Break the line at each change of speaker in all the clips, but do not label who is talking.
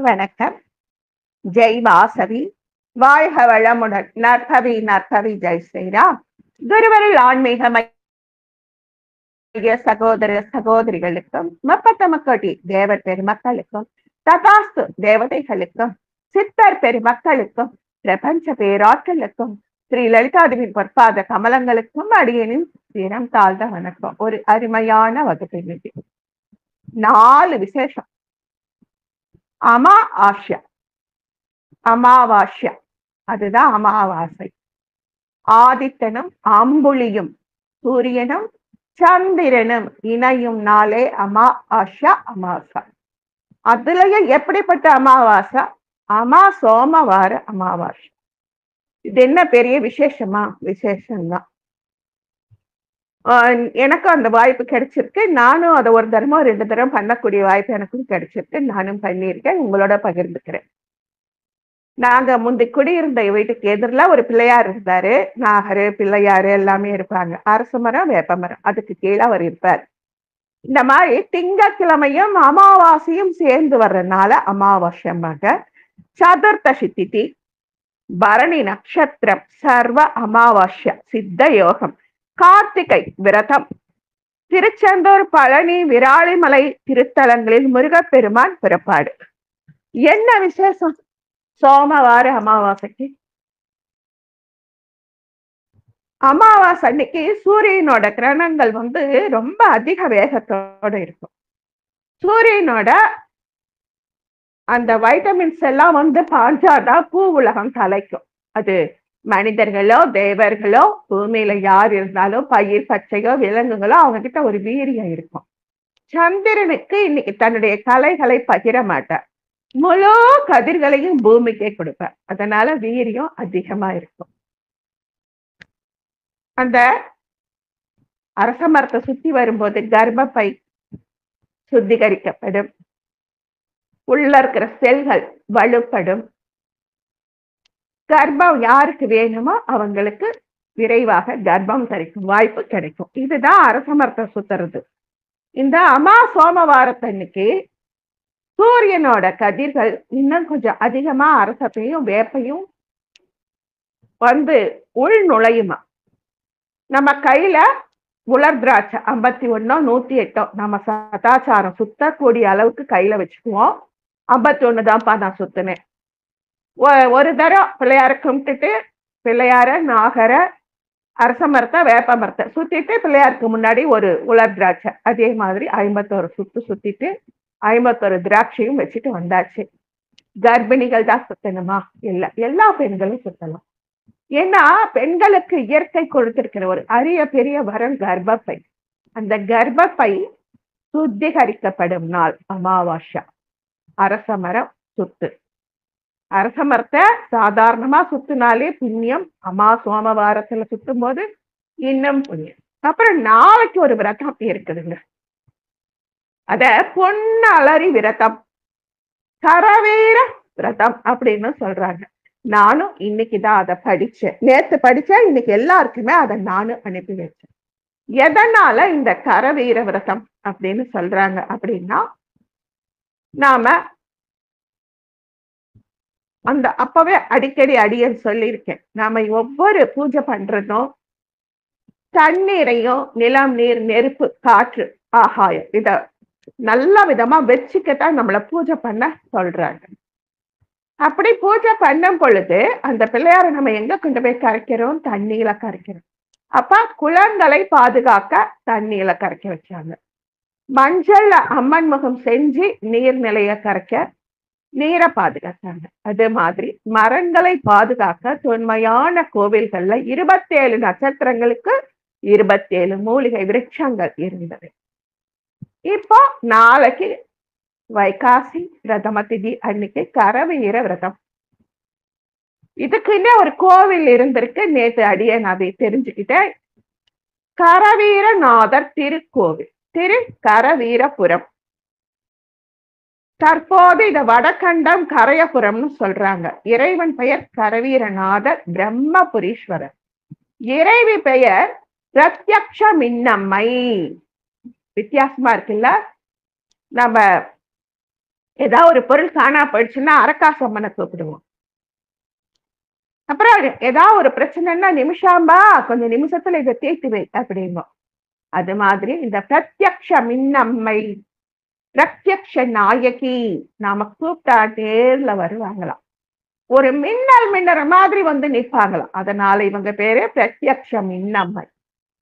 வணக்கம். ஜெய் வாசவி. வாழ்க வளமுடன். நற்பவி நற்பவி. ஜெய் ஸ்ரீராம். குருவருள் ஆன்மீக மைய சகோதர சகோதரிகளுக்கும் முப்பத்தமக்கோட்டி தேவர் பெருமக்களுக்கும் ததாஸ்து தேவதைகளுக்கும் சித்தர் பெருமக்களுக்கும் பிரபஞ்ச பேராற்றலுக்கும் ஸ்ரீ லலிதாதேவியின் பொற்பாத கமலங்களுக்கும் அடியனின் தினம் தாழ்ந்த வணக்கம். ஒரு அருமையான வகுப்பு நிதி 4 விசேஷம். அமாவாஸ்யா, அதுதான் அமாவாசை. ஆதித்தனும் அம்புலியும் சூரியனும் சந்திரனும் இணையும் நாளே அமாவாஸ்யா. அமாவாசை அதுலயே எப்படிப்பட்ட அமாவாசை? சோமவார அமாவாசை. இது என்ன பெரிய விசேஷமா? விசேஷம்தான். எனக்கு அந்த வாய்ப்பு கிடைச்சிருக்கு. நானும் அதை ஒரு தரமோ 2 தரம் பண்ணக்கூடிய வாய்ப்பு எனக்கும் கிடைச்சிருக்கு. நானும் பண்ணியிருக்கேன், உங்களோட பகிர்ந்துக்கிறேன். நாங்க முந்தி குடியிருந்த வீட்டுக்கு எதிரில் ஒரு பிள்ளையார் இருந்தாரு. நாகரு பிள்ளையாரு எல்லாமே இருப்பாங்க. அரச மரம் வேப்ப மரம், அதுக்கு கீழே அவர் இருப்பார். இந்த மாதிரி திங்கட்கிழமையும் அமாவாசையும் சேர்ந்து வர்றதுனால அமாவாசையாக சதுர்த்தசி திதி, பரணி நட்சத்திரம், சர்வ அமாவாஸ்யா, சித்த யோகம், கார்த்திகை விரதம், திருச்செந்தூர் பழனி விராலிமலை திருத்தலங்களில் முருகப்பெருமான் பிறப்பாடு. என்ன விசேஷம் சோமவார அமாவாசைக்கு? அமாவாசை அன்னைக்கு சூரியனோட கிரணங்கள் ரொம்ப அதிக வேகத்தோட இருக்கும். சூரியனோட அந்த வைட்டமின்ஸ் எல்லாம் பாஞ்சாதான் பூ உலகம் தலைக்கும். அது மனிதர்களோ தேவர்களோ பூமியில யார் இருந்தாலும் பயிர் பச்சையோ விலங்குகளோ அவங்க கிட்ட ஒரு வீரியம் இருக்கும். சந்திரனுக்கு இன்னைக்கு தன்னுடைய கலைகளை பகிர மாட்டார். முழு கதிர்களையும் பூமிக்கே கொடுப்பார். அதனால வீரியம் அதிகமா இருக்கும். அந்த அரச மரத்தை சுத்தி வரும்போது கர்ப்பப்பை சுத்திகரிக்கப்படும், உள்ள இருக்கிற செல்கள் வலுப்படும். கர்ப்பம் யாருக்கு வேணுமோ அவங்களுக்கு விரைவாக கர்ப்பம் தரிக்கும் வாய்ப்பு கிடைக்கும். இதுதான் அரச மரத்தை சுத்துறது. இந்த சோமவாரத்தன்னைக்கு சூரியனோட கதிர்கள் இன்னும் கொஞ்சம் அதிகமா அரசத்தையும் வேப்பையும் உள் நுழையுமா. நம்ம கையில உலர் திராட்சை 51 108 நம்ம சதாச்சாரம் சுத்தக்கூடிய அளவுக்கு கையில வச்சுக்குவோம். 51 தான்ப்பா நான் சுத்தினேன். ஒரு தரம் பிள்ளையார கும்பிட்டுட்டு பிள்ளையார நாகர அரச மரத்தை வேப்ப மரத்தை சுத்திட்டு பிள்ளையாருக்கு முன்னாடி ஒரு உலர் திராட்சை, அதே மாதிரி 51 சுத்திட்டு 51 திராட்சையும் வச்சுட்டு வந்தாச்சு. கர்ப்பிணிகள் தான் சுத்தணுமா? இல்ல, எல்லா பெண்களும் சுத்தலாம். ஏன்னா பெண்களுக்கு இயற்கை கொடுத்திருக்கிற ஒரு அரிய பெரிய வரம் கர்ப்பப்பை. அந்த கர்ப்பப்பை சுத்திகரிக்கப்படும் நாள் அமாவாஸ்யா. அரச மரம் சுத்து. அரச மரத்தை சாதாரணமா சுத்தினாலே புண்ணியம். சோமவாரத்துல சுத்தும் போது இன்னும் புண்ணியம். அப்புறம் நாளைக்கு ஒரு விரதம் இருக்குதுங்க. அத பொன்னலரி விரதம், கரவீர விரதம் அப்படின்னு சொல்றாங்க. நானும் இன்னைக்குதான் அதை படிச்சேன். நேத்து படிச்சேன், இன்னைக்கு எல்லாருக்குமே அதை நானும் அனுப்பி வச்சேன். எதனால இந்த கரவீர விரதம் அப்படின்னு சொல்றாங்க அப்படின்னா, நாம அப்பவே அடிக்கடி அடியன்னு சொல்லியிருக்கேன், நாம ஒவ்வொரு பூஜை பண்றதும் தண்ணீரையும் நிலம், நீர், நெருப்பு, காற்று, ஆகாயம் இத நல்ல விதமா வச்சுக்கத்தான் நம்மளை பூஜை பண்ண சொல்றாங்க. அப்படி பூஜை பண்ணும் பொழுது அந்த பிள்ளையாரை நம்ம எங்க கொண்டு போய் கரைக்கிறோம்? தண்ணியில கரைக்கிறோம். அப்ப குளங்களை பாதுகாக்க தண்ணியில கரைக்க வச்சாங்க. மஞ்சள்ல அம்மன் முகம் செஞ்சு நீர்நிலைய கரைக்க நீரை பாதுகாத்தாங்க. அதே மாதிரி மரங்களை பாதுகாக்க தொன்மையான கோவில்கள்ல 27 நட்சத்திரங்களுக்கு 27 மூலிகை விருட்சங்கள் இருந்தது. இப்போ நாளைக்கு வைகாசி பிரதம திதி அன்னைக்கு கரவீர விரதம். இதுக்குன்னே ஒரு கோவில் இருந்திருக்கு. நேற்று அடியே நான் அதை தெரிஞ்சுக்கிட்டேன். கரவீரநாதர் திருக்கோவில், திரு கரவீரபுரம். தற்போது இத வடகண்டம் கரையபுரம்னு சொல்றாங்க. இறைவன் பெயர் கரவீரநாதர் பிரம்மபுரீஸ்வரர். இறைவி பெயர் பிரத்யக்ஷ மின்னம்மை. வித்தியாசமா இருக்குல்ல? நம்ம ஏதாவது ஒரு பொருள் காணா போயிடுச்சுன்னா அரக்காசம்மனை கூப்பிடுவோம். அப்புறம் ஏதாவது ஒரு பிரச்சனைன்னா நிமிஷாம்பா கொஞ்சம் நிமிஷத்துல இதை தீர்த்து வை அப்படிம்போம். அது மாதிரி இந்த பிரத்யக்ஷ மின்னம்மை, பிரத்யக்ஷ நாயகி, நாம கூப்பிட்டா நேர்ல வருவாங்களாம். ஒரு மின்னல் மின்னற மாதிரி வந்து நிற்பாங்களாம். அதனால இவங்க பேரு பிரத்யக்ஷ மின்னம்மை.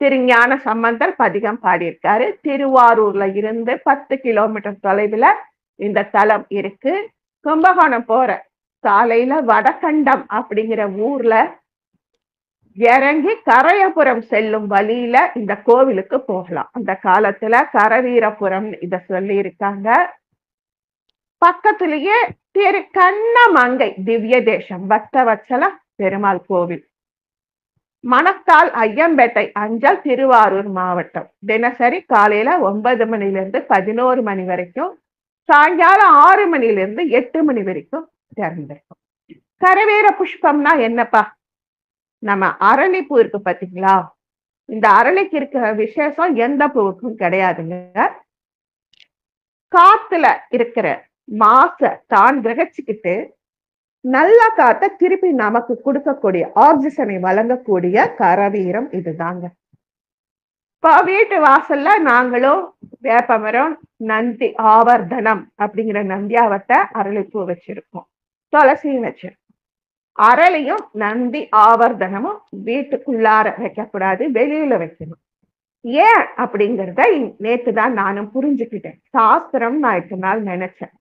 திருஞான சம்பந்தர் பதிகம் பாடியிருக்காரு. திருவாரூர்ல இருந்து 10 கிலோமீட்டர் தொலைவுல இந்த தலம் இருக்கு. கும்பகோணம் போற சாலையில வடகண்டம் அப்படிங்கிற ஊர்ல இறங்கி கரையபுரம் செல்லும் வழியில இந்த கோவிலுக்கு போகலாம். அந்த காலத்துல கரவீரபுரம் இத சொல்லி இருக்காங்க. பக்கத்திலேயே திரு கண்ணமங்கை திவ்ய தேசம் பக்தவத்சல பெருமாள் கோவில். மணக்கால் ஐயம்பேட்டை அஞ்சல், திருவாரூர் மாவட்டம். தினசரி காலையில 9 மணிலிருந்து 11 மணி வரைக்கும், சாயங்காலம் 6 மணிலிருந்து 8 மணி வரைக்கும் திறந்திருக்கும். கரவீர புஷ்பம்னா என்னப்பா? நம்ம அரளிப்பூ இருக்கு பாத்தீங்களா? இந்த அரளிக்கு இருக்கிற விசேஷம் எந்த பூவுக்கும் கிடையாதுங்க. காத்துல இருக்கிற மாச தான் கிரகிச்சுக்கிட்டு நல்ல காத்த திருப்பி நமக்கு கொடுக்கக்கூடிய, ஆக்சிஜனை வழங்கக்கூடிய கரவீரம் இதுதாங்க. இப்போ வீட்டு வாசல்ல நாங்களும் வேப்பமரம், நந்தி ஆவர்தனம் அப்படிங்கிற நந்தியாவட்ட அரளிப்பூ வச்சிருக்கோம், துளசியும் வச்சிருக்கோம். அரளியும் நந்தி ஆவர்தனமும் வீட்டுக்குள்ளார வைக்கக்கூடாது, வெளியில வைக்கணும். ஏன் அப்படிங்கிறத நேத்துதான் நானும் புரிஞ்சுக்கிட்டேன். சாஸ்திரம் நான் இத்தனை நாள் நினைச்சேன்.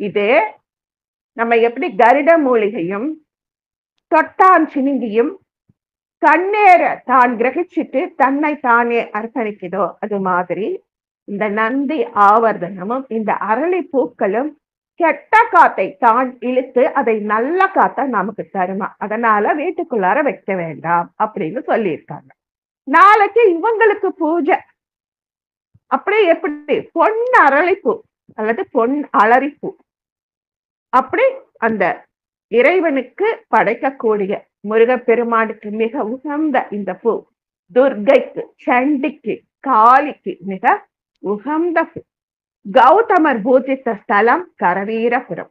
இது நம்ம எப்படி கருட மூலிகையும் தொட்டான் சினிங்கியும் கண்ணேற தான் கிரகிச்சிட்டு தன்னை தானே அர்ப்பணிக்குதோ, அது மாதிரி இந்த நந்தி ஆவர்தனமும் இந்த அரளி பூக்களும் கெட்ட காத்தை தான் இழுத்து அதை நல்ல காத்த நமக்கு தருமா. அதனால வீட்டுக்குள்ளார வைக்க வேண்டாம் அப்படின்னு சொல்லியிருக்காங்க. நாளைக்கு இவங்களுக்கு பூஜை. அப்படியே எப்படி பொன் அரளிப்பூ அல்லது பொன் அலரிப்பூ, அப்படி அந்த இறைவனுக்கு படைக்கக்கூடிய முருகப்பெருமானுக்கு மிக உகந்த இந்த பூ, துர்க்கைக்கு, சண்டிக்கு, காளிக்கு மிக உகந்த பூ. கௌதமர் பூஜித்த ஸ்தலம் கரவீரபுரம்.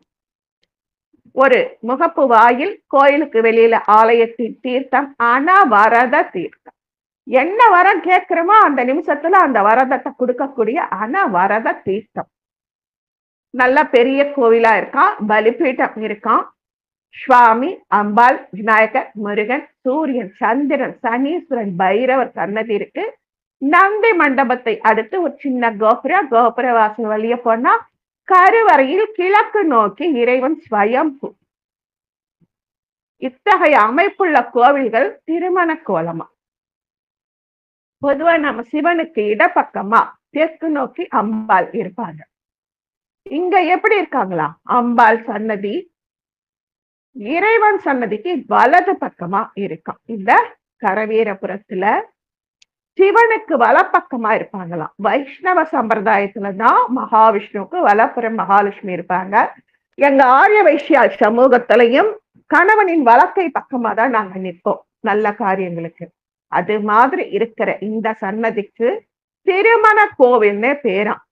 ஒரு முகப்பு வாயில், கோயிலுக்கு வெளியில ஆலயத்தின் தீர்த்தம் அனவரத தீர்த்தம். என்ன வரம் கேட்கிறோமோ அந்த நிமிஷத்துல அந்த வரதத்தை கொடுக்கக்கூடிய அனவரத தீர்த்தம். நல்ல பெரிய கோவிலா இருக்கான், பலிபீட்டம் இருக்கான். சுவாமி, அம்பாள், விநாயகர், முருகன், சூரியன், சந்திரன், சனீஸ்வரன், பைரவர் சன்னதி இருக்கு. நந்தி மண்டபத்தை அடுத்து ஒரு சின்ன கோபுர வாசல் வழிய போனா கருவறையில் கிழக்கு நோக்கி இறைவன் ஸ்வயம்பு. இத்தகைய அமைப்புள்ள கோவில்கள் திருமண கோலமா. பொதுவா நம்ம சிவனுக்கு இடப்பக்கமா தெற்கு நோக்கி அம்பாள் இருப்பாங்க. இங்க எப்படி இருக்காங்களா? அம்பாள் சன்னதி இறைவன் சன்னதிக்கு வலது பக்கமா இருக்கும். இந்த கரவீரபுரத்துல சிவனுக்கு வலப்பக்கமா இருப்பாங்களாம். வைஷ்ணவ சம்பிரதாயத்துலதான் மகாவிஷ்ணுவுக்கு வலப்புறம் மகாலட்சுமி இருப்பாங்க. எங்க ஆரிய வைஷ்யா சமூகத்திலையும் கணவனின் வலக்கை பக்கமா தான் நாங்க நிற்போம் நல்ல காரியங்களுக்கு. அது மாதிரி இருக்கிற இந்த சன்னதிக்கு திருமண கோவில்னு பேராம்.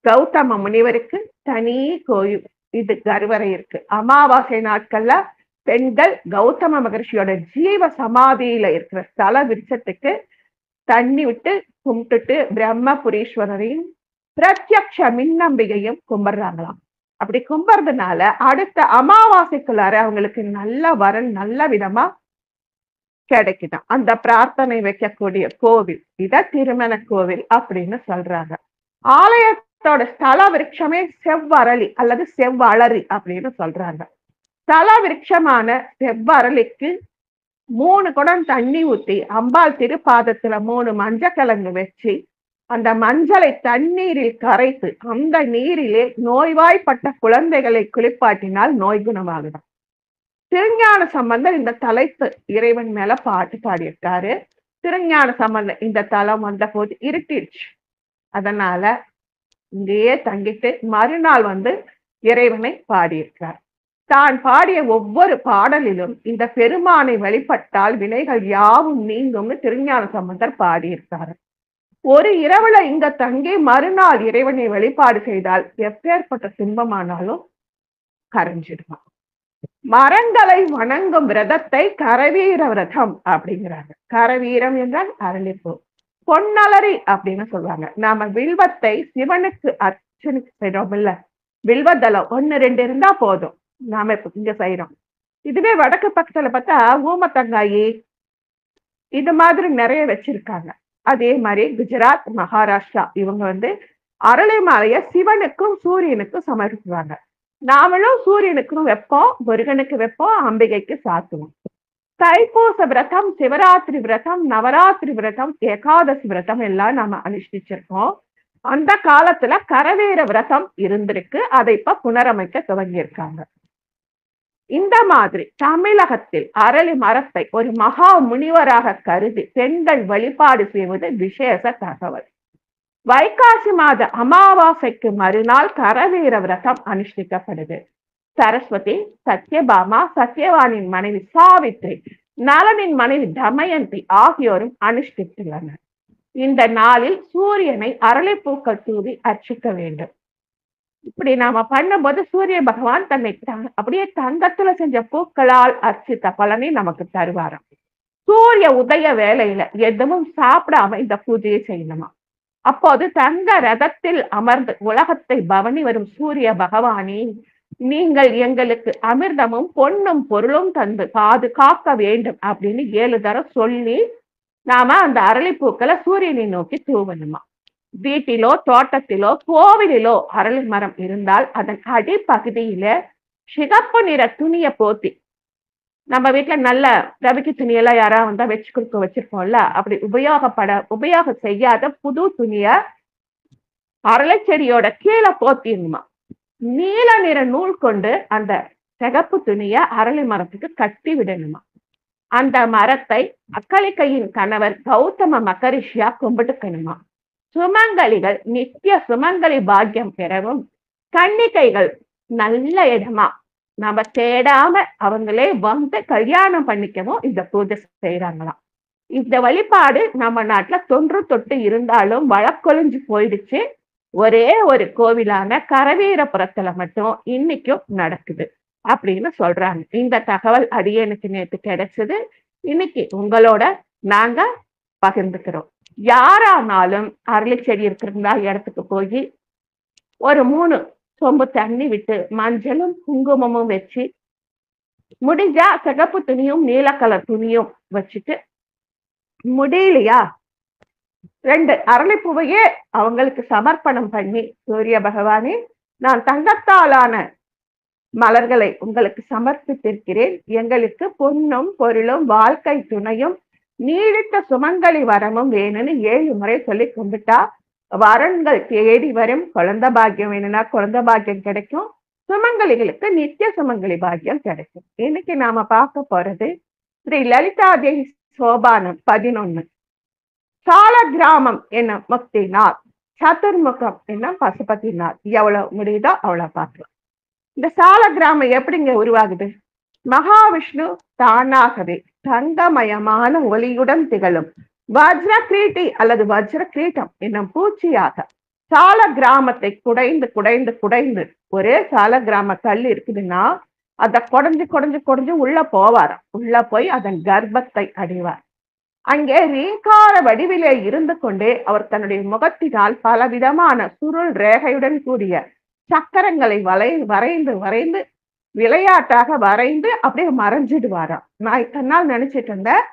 கௌதம முனிவருக்கு தனி கோயில் இது கருவறை இருக்கு. அமாவாசை நாட்கள்ல பெண்கள் கௌதம மகர்ஷியோட ஜீவ சமாதியில இருக்கிற ஸ்தல விருட்சத்துக்கு தண்ணி விட்டு கும்பிட்டுட்டு பிரம்மபுரீஸ்வரரையும் பிரத்யக்ஷ மின்னம்பிகையும் கும்பிடுறாங்களாம். அப்படி கும்பிடுறதுனால அடுத்த அமாவாசைக்குள்ளார அவங்களுக்கு நல்ல வரன் நல்ல விதமா கிடைக்குதான். அந்த பிரார்த்தனை வைக்கக்கூடிய கோவில் இத திருமண கோவில் அப்படின்னு சொல்றாங்க. ஆலயத்தோட ஸ்தல விருட்சமே செவ்வரளி அல்லது செவ்வளரி அப்படின்னு சொல்றாங்க. ஸ்தல விருட்சமான செவ்வரளிக்கு 3 குடம் தண்ணி ஊத்தி அம்பாள் திருப்பாதத்துல 3 மஞ்சக்கிழங்கு வச்சு அந்த மஞ்சளை தண்ணீரில் கரைத்து அந்த நீரிலே நோய்வாய்ப்பட்ட குழந்தைகளை குளிப்பாட்டினால் நோய் குணமாகுதான். திருஞான சம்பந்தர் இந்த தலைப்பு இறைவன் மேல பாட்டு பாடியிருக்காரு. திருஞான சம்பந்தர் இந்த தலம் வந்த போது இருட்டிடுச்சு. அதனால இங்கேயே தங்கிட்டு மறுநாள் வந்து இறைவனை பாடியிருக்கிறார். தான் பாடிய ஒவ்வொரு பாடலிலும் இந்த பெருமானை வழிபட்டால் வினைகள் யாவும் நீங்கும்னு திருஞான சம்பந்தர் பாடியிருக்காரு. ஒரு இரவுல இங்க தங்கி மறுநாள் இறைவனை வழிபாடு செய்தால் எப்பேற்பட்ட துன்பமானாலும் கரைஞ்சிடுமா. மரங்களை வணங்கும் விரதத்தை கரவீர விரதம் அப்படிங்கிறாங்க. கரவீரம் என்றால் அரளிப்பூ. பொன்னலரி அப்படின்னு சொல்லுவாங்க. நாம வில்வத்தை சிவனுக்கு அர்ச்சனைக்கு செய்யறோம் இல்ல, வில்வதளம் 1, 2 இருந்தா போதும். நாம இப்ப இங்க செய்யறோம். இதுவே வடக்கு பக்கத்துல பார்த்தா ஊமத்தங்காயி இது மாதிரி நிறைய வச்சிருக்காங்க. அதே மாதிரி குஜராத், மகாராஷ்டிரா இவங்க அரளி மாலைய சிவனுக்கும் சூரியனுக்கும் சமர்ப்பிப்பாங்க. நாமளும் சூரியனுக்கும் வைப்போம், முருகனுக்கு வைப்போம், அம்பிகைக்கு சாத்துவோம். தைப்பூச விரதம், சிவராத்திரி விரதம், நவராத்திரி விரதம், ஏகாதசி விரதம் எல்லாம் நாம அனுஷ்டிச்சிருக்கோம். அந்த காலத்துல கரவேர விரதம் இருந்திருக்கு. அதை இப்ப புனரமைக்க துவங்கியிருக்காங்க. இந்த மாதிரி தமிழகத்தில் அரளி மரத்தை ஒரு மகா முனிவராக கருதி பெண்கள் வழிபாடு செய்வது விசேஷ தகவல். வைகாசி மாத அமாவாசைக்கு மறுநாள் கரவீர விரதம் அனுஷ்டிக்கப்படுது. சரஸ்வதி, சத்யபாமா, சத்யவானின் மனைவி சாவித்ரி, நலனின் மனைவி தமயந்தி ஆகியோரும் அனுஷ்டித்துள்ளனர். இந்த நாளில் சூரியனை அரளிப்பூக்கள் தூவி அர்ச்சிக்க வேண்டும். இப்படி நாம பண்ணும்போது சூரிய பகவான் தன்னை அப்படியே தங்கத்துல செஞ்ச பூக்களால் அர்ச்சித்த பலனை நமக்கு தருவாராம். சூரிய உதய வேளையில எதுவும் சாப்பிடாம இந்த பூஜையை செய்யணுமா. அப்போது தங்க ரதத்தில் அமர்ந்து உலகத்தை பவனி வரும் சூரிய பகவானே, நீங்கள் எங்களுக்கு அமிர்தமும் பொன்னும் பொருளும் தந்து பாதுகாக்க வேண்டும் அப்படின்னு 7 தரம் சொல்லி நாம அந்த அரளிப்பூக்களை சூரியனை நோக்கி தூவணுமா. வீட்டிலோ தோட்டத்திலோ கோவிலிலோ அரளி மரம் இருந்தால் அதன் அடிப்பகுதியில சிகப்பு நிற துணிய போத்தி, நம்ம வீட்டுல நல்ல ரவிக்கு துணியெல்லாம் யாரா வந்தா வச்சிருப்போம்ல, அப்படி உபயோகம் செய்யாத புது துணிய அரளை செடியோட கீழே போத்திடணுமா. நீல நிற நூல் கொண்டு அந்த சிகப்பு துணிய அரளி மரத்துக்கு கட்டி விடணுமா. அந்த மரத்தை அக்கலிக்கையின் கணவர் கௌதம மகரிஷியா கும்பிட்டுக்கணுமா. சுமங்கலிகள் நித்திய சுமங்கலி பாக்கியம் பெறவும், கன்னிகைகள் நல்ல இடமா நம்ம தேடாம அவங்களே கல்யாணம் பண்ணிக்கவும் இந்த பூஜை செய்யறாங்களாம். இந்த வழிபாடு நம்ம நாட்டுல தொன்று தொட்டு இருந்தாலும் வழக்கொழிஞ்சு போயிடுச்சு. ஒரே ஒரு கோவிலான கரவீரபுரத்துல மட்டும் இன்னைக்கும் நடக்குது அப்படின்னு சொல்றாங்க. இந்த தகவல் அடியனுக்கு நேற்று கிடைச்சது. இன்னைக்கு உங்களோட நாங்க பகிர்ந்துக்கிறோம். யாரானாலும் அரளி செடி இருக்கிறதா இடத்துக்கு போய் ஒரு 3 சொம்பு தண்ணி விட்டு மஞ்சளும் குங்குமமும் வச்சு, முடிஞ்சா சிகப்பு துணியும் நீல கலர் துணியும் வச்சுட்டு, முடியலையா 2 அரளிப்பூவையே அவங்களுக்கு சமர்ப்பணம் பண்ணி, சூரிய பகவானே, நான் தங்கத்தாலான மலர்களை உங்களுக்கு சமர்ப்பித்திருக்கிறேன். எங்களுக்கு பொன்னும் பொருளும் வாழ்க்கை துணையும் நீடித்த சுமங்கலி வரமும் வேணும்னு 7 முறை சொல்லி கும்பிட்டா வரன்கள் தேடி வரும். குழந்தை பாக்கியம் வேணும்னா குழந்தை பாக்கியம் கிடைக்கும். சுமங்கலிகளுக்கு நித்திய சுமங்கலி பாக்கியம் கிடைக்கும். இன்னைக்கு நாம பார்க்க போறது ஸ்ரீ லலிதாதேவி சோபானம் 11. சால கிராமம் என்ன முக்திநாத், சதுர்முகம் என்ன பசுபதிநாத். எவ்வளவு முடியுதோ அவ்வளவு பார்க்கலாம். இந்த சால கிராமம் எப்படிங்க உருவாகுது? மகாவிஷ்ணு தானாகவே தங்கமயமான ஒளியுடன் திகழும் வஜ்ர கிரீட்டி அல்லது வஜ்ர கிரீட்டம் என்னும் பூச்சியாக சால கிராமத்தை குடைந்து குடைந்து குடைந்து, ஒரே சால கிராம கல் இருக்குதுன்னா அதை குடைஞ்சு குடைஞ்சு குடைஞ்சு உள்ள போவாராம். உள்ள போய் அதன் கர்ப்பத்தை அடைவார். அங்கே ரீகார வடிவிலே இருந்து கொண்டே அவர் தன்னுடைய முகத்தினால் பலவிதமான சுருள் ரேகையுடன் கூடிய சக்கரங்களை வரைந்து வரைந்து விளையாட்டாக வரைந்து அப்படியே மறைஞ்சிடுவாராம். நான் இத்தனை நாள் நினைச்சிட்டு இருந்தேன்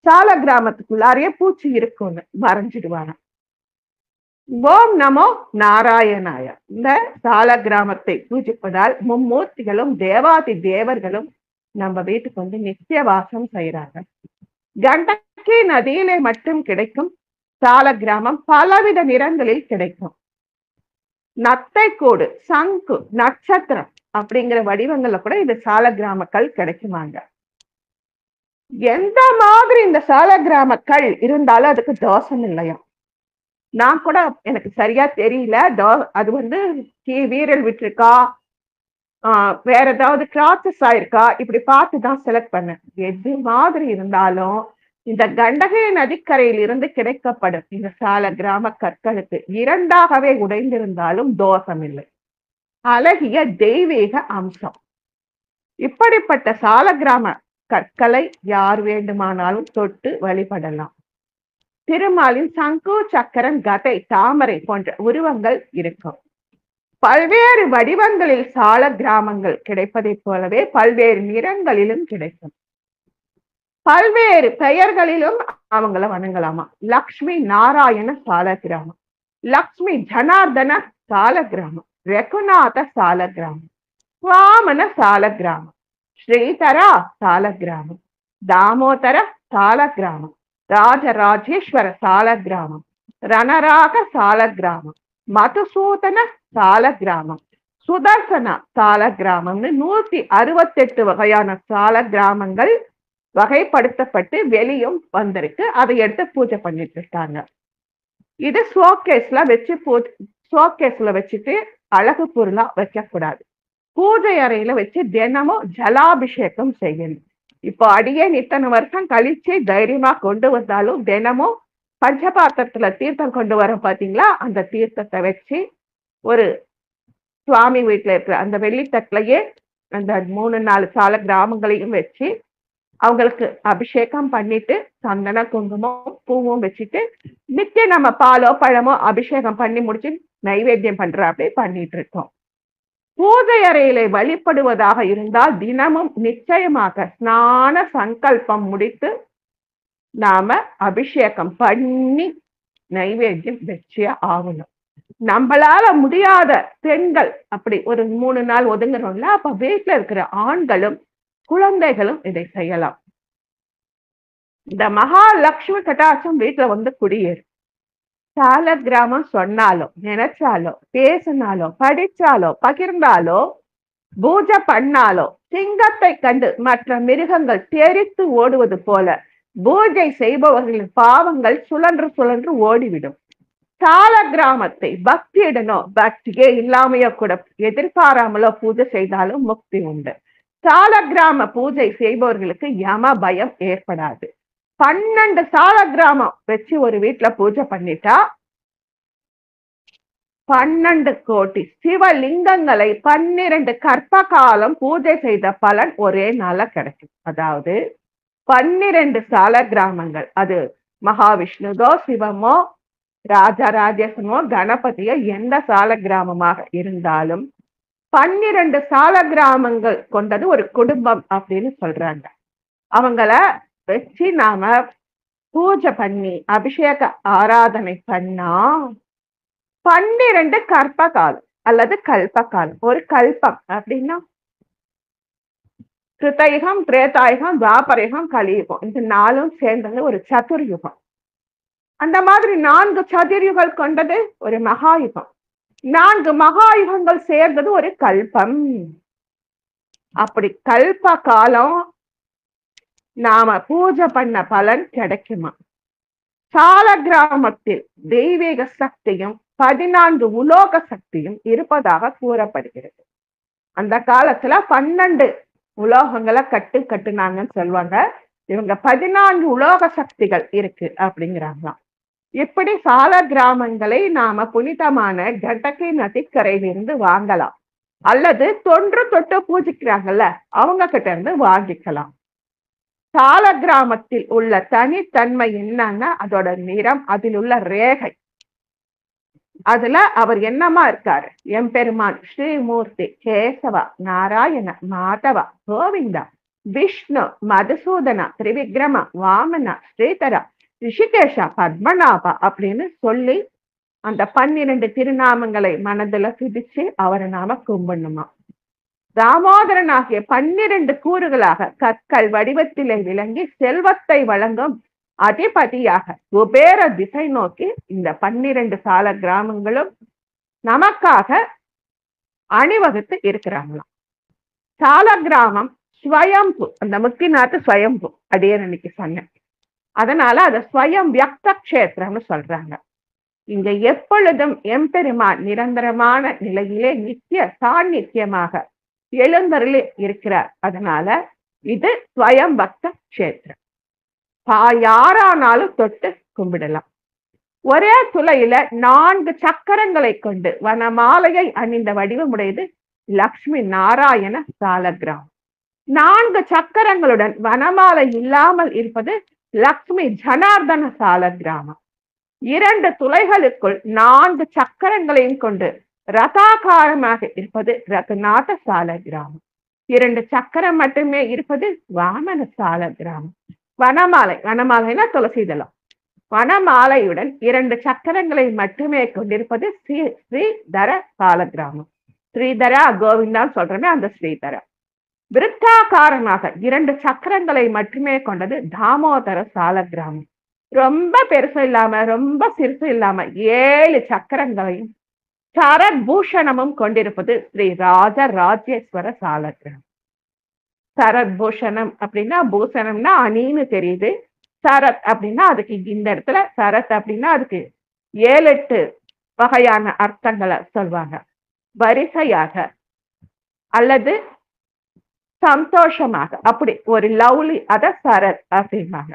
சால கிராமத்துக்குள்ளாரையே பூச்சி இருக்கும்னு. மறைஞ்சிடுவாராம். ஓம் நமோ நாராயணாய. இந்த சால கிராமத்தை பூஜிப்பதால் மும்மூர்த்திகளும் தேவாதி தேவர்களும் நம்ம வீட்டுக்கு நித்திய வாசம் செய்யறாங்க. கண்டகி நதியிலே மட்டும் கிடைக்கும் சால கிராமம் பலவித நிறங்களில் கிடைக்கும். நத்தை கூடு, சங்கு, நட்சத்திரம் அப்படிங்கிற வடிவங்கள்ல கூட இந்த சால கிராமக்கள் கிடைக்குமாங்க. எந்த மாதிரி இந்த சால கிராமக்கள் இருந்தாலும் அதுக்கு தோஷம் இல்லையா. நான் கூட எனக்கு சரியா தெரியல. அது வீரல் விட்டுருக்கா, வேற ஏதாவது கிராச்சஸ் ஆயிருக்கா, இப்படி பார்த்துதான் செலக்ட் பண்ணேன். எது மாதிரி இருந்தாலும் இந்த கண்டகை நதிக்கரையில் இருந்து கிடைக்கப்படும் இந்த சால கிராம கற்களுக்கு இரண்டாகவே உடைந்திருந்தாலும் தோஷமில்லை. அழகிய தெய்வீக அம்சம். இப்படிப்பட்ட சால கிராம கற்களை யார் வேண்டுமானாலும் தொட்டு வழிபடலாம். திருமாலின் சங்கு, சக்கரம், கதை, தாமரை போன்ற உருவங்கள் இருக்கும். பல்வேறு வடிவங்களில் சால கிராமங்கள் கிடைப்பதைப் போலவே பல்வேறு நிறங்களிலும் கிடைக்கும். பல்வேறு பெயர்களிலும் அவங்கள வணங்கலாமா. லக்ஷ்மி நாராயண சால கிராமம், லக்ஷ்மி ஜனார்தன சால கிராமம், ரகுநாத சால கிராமம், வாமன சால கிராமம், ஸ்ரீதரா சால கிராமம், தாமோதர சால கிராமம், ராஜராஜேஸ்வர சால கிராமம், ரணராக சால கிராமம், மதுசூதன சால கிராமம், சுதர்சன சால கிராமம்னு 168 வகையான சால கிராமங்கள் வகைப்படுத்தப்பட்டு வெளியும் வந்திருக்கு. அதை எடுத்து பூஜை பண்ணிட்டு இருக்காங்க. இது ஷோகேஸ்ல வச்சுட்டு அழகு பொருளா வைக்கக்கூடாது. பூஜை அறையில வச்சு தினமும் ஜலாபிஷேகம் செய்யணும். இப்போ அடியே இத்தனை வருஷம் கழிச்சு தைரியமா கொண்டு வந்தாலும் தினமும் பஞ்சபாத்திரத்துல தீர்த்தம் கொண்டு வர பாத்தீங்களா, அந்த தீர்த்தத்தை வச்சு ஒரு சுவாமி வீட்டுல இருக்கிற அந்த வெள்ளித்தட்டிலேயே அந்த 3-4 சால கிராமங்களையும் வச்சு அவங்களுக்கு அபிஷேகம் பண்ணிட்டு சந்தன குங்குமம் பூவும் வச்சுட்டு நித்தியம் நம்ம பாலோ பழமோ அபிஷேகம் பண்ணி முடிச்சு நைவேத்தியம் பண்ற அப்படி பண்ணிட்டு இருக்கோம். பூஜை அறையிலே வழிபடுவதாக இருந்தால் தினமும் நிச்சயமாக ஸ்நான சங்கல்பம் முடித்து நாம அபிஷேகம் பண்ணி நைவேத்தியம் வச்சே ஆகணும். நம்மளால முடியாத பெண்கள் அப்படி ஒரு 3 நாள் ஒதுங்குறோம்ல, அப்ப வீட்டுல இருக்கிற ஆண்களும் குழந்தைகளும் இதை செய்யலாம். இந்த மகாலட்சுமி கட்டாட்சம் வீட்டுல வந்து குடியேறும். சால கிராமம் சொன்னாலோ நினைச்சாலோ பேசினாலோ படிச்சாலோ பகிர்ந்தாலோ பூஜை பண்ணாலோ சிங்கத்தை கண்டு மற்ற மிருகங்கள் தெரித்து ஓடுவது போல பூஜை செய்பவர்களின் பாவங்கள் சுழன்று சுழன்று ஓடிவிடும். சால கிராமத்தை பக்தியுடனோ பக்தியே இல்லாமையோ கூட எதிர்பாராமலோ பூஜை செய்தாலும் முக்தி உண்டு. சால கிராம பூஜை செய்பவர்களுக்கு யம பயம் ஏற்படாது. 12 சால கிராமம் வச்சு ஒரு வீட்டுல பூஜை பண்ணிட்டா 12 கோடி சிவலிங்கங்களை 12 கற்ப காலம் பூஜை செய்த பலன் ஒரே நாள கிடைக்கும். அதாவது 12 சால கிராமங்கள், அது மகாவிஷ்ணுதோ சிவமோ ராஜராஜேஸ்வரமோ கணபதியோ எந்த சால கிராமமாக இருந்தாலும் 12 சால கிராமங்கள் கொண்டது ஒரு குடும்பம் அப்படின்னு சொல்றாங்க. அவங்கள வச்சு நாம பூஜை பண்ணி அபிஷேக ஆராதனை பண்ணா 12 கற்ப காலம் அல்லது கல்ப காலம். ஒரு கல்பம் அப்படின்னா கிருத்தயுகம், திரேதாயுகம், துவாபரயுகம், கலியுகம், இந்த 4ம் சேர்ந்தது ஒரு சதுர்யுகம். அந்த மாதிரி 4 சதுர்யுகம் கொண்டது ஒரு மகாயுகம். 4 மகாயுகங்கள் சேர்ந்தது ஒரு கல்பம். அப்படி கல்ப காலம் நாம பூஜை பண்ண பலன் கிடைக்குமா? சால கிராமத்தில் தெய்வீக சக்தியும் 14 உலோக சக்தியும் இருப்பதாக கூறப்படுகிறது. அந்த காலத்துல 12 உலோகங்களை கட்டுனாங்கன்னு சொல்லுவாங்க. இவங்க 14 உலோக சக்திகள் இருக்கு அப்படிங்கிறாங்களாம். இப்படி சால கிராமங்களை நாம புனிதமான கண்டகை நதிக்கரையிலிருந்து வாங்கலாம், அல்லது தொன்று தொட்டு பூஜிக்கிறாங்கல்ல அவங்க கிட்ட இருந்து வாங்கிக்கலாம். சால கிராமத்தில் உள்ள தனித்தன்மை என்னன்னா அதோட நிறம், அதில் உள்ள ரேகை. அதுல அவர் என்னமா இருக்காரு? எம்பெருமான் ஸ்ரீமூர்த்தி, கேசவா, நாராயண, மாதவா, கோவிந்தா, விஷ்ணு, மதுசூதனா, திரிவிக்ரம, வாமனா, ஸ்ரீதரா, ரிஷிகேஷா, பத்மநாபா அப்படின்னு சொல்லி அந்த 12 திருநாமங்களை மனதுல துதிச்சு அவரை நாம கும்பிடணுமா. தாமோதரன் ஆகிய 12 கூறுகளாக கற்கள் வடிவத்திலே விளங்கி செல்வத்தை வழங்கும் அதிபதியாக குபேர திசை நோக்கி இந்த 12 சால கிராமங்களும் நமக்காக அணிவகுத்து இருக்கிறாங்களாம். சால கிராமம் ஸ்வயம்பு, அந்த முக்திநாத் ஸ்வயம்பு அடியே அன்னைக்கு சொன்னேன். அதனால அதை ஸ்வயம் வியக்த கஷேத்திரம்னு சொல்றாங்க. இங்க எப்பொழுதும் எம்பெருமான் நிரந்தரமான நிலையிலே நித்திய சாநித்தியமாக எழுந்தருளி இருக்கிறார். அதனால இது ஸ்வயம் பக்த கஷேத்திரம். யாரானாலும் தொட்டு கும்பிடலாம். ஒரே துளையில 4 சக்கரங்களை கொண்டு வனமாலையை அணிந்த வடிவமுடையது லக்ஷ்மி நாராயண சாலக்கிராமம். 4 சக்கரங்களுடன் வனமாலை இல்லாமல் இருப்பது லக்ஷ்மி ஜனார்தன சாலக்கிராமம். 2 துளைகளுக்குள் 4 சக்கரங்களையும் கொண்டு ரதாகாரமாக இருப்பது ரகுநாத சாலக்கிராமம். 2 சக்கரம் மட்டுமே இருப்பது வாமன சாலக்கிராமம். வனமாலைனா துளசிதளம். வனமாலையுடன் 2 சக்கரங்களை மட்டுமே கொண்டிருப்பது ஸ்ரீதர சாலக்கிராமம். ஸ்ரீதரா கோவிந்தான்னு சொல்றமே அந்த ஸ்ரீதரா. விருத்தாகாரமாக 2 சக்கரங்களை மட்டுமே கொண்டது தாமோதர சாலக்கிராமம். ரொம்ப பெருசு இல்லாம ரொம்ப சிறுசு இல்லாம 7 சக்கரங்களையும் சரத்பூஷணமும் கொண்டிருப்பது ஸ்ரீ ராஜராஜேஸ்வர சாலக்கிராமம். சரத்பூஷணம் அப்படின்னா பூஷணம்னா அணின்னு தெரியுது. சரத் அப்படின்னா அதுக்கு இந்த இடத்துல சரத் அப்படின்னா அதுக்கு 7-8 வகையான அர்த்தங்களை சொல்வாங்க. வரிசையாக அல்லது சந்தோஷமாக, அப்படி ஒரு லவ்லி அத சரத் அப்படின்னாங்க.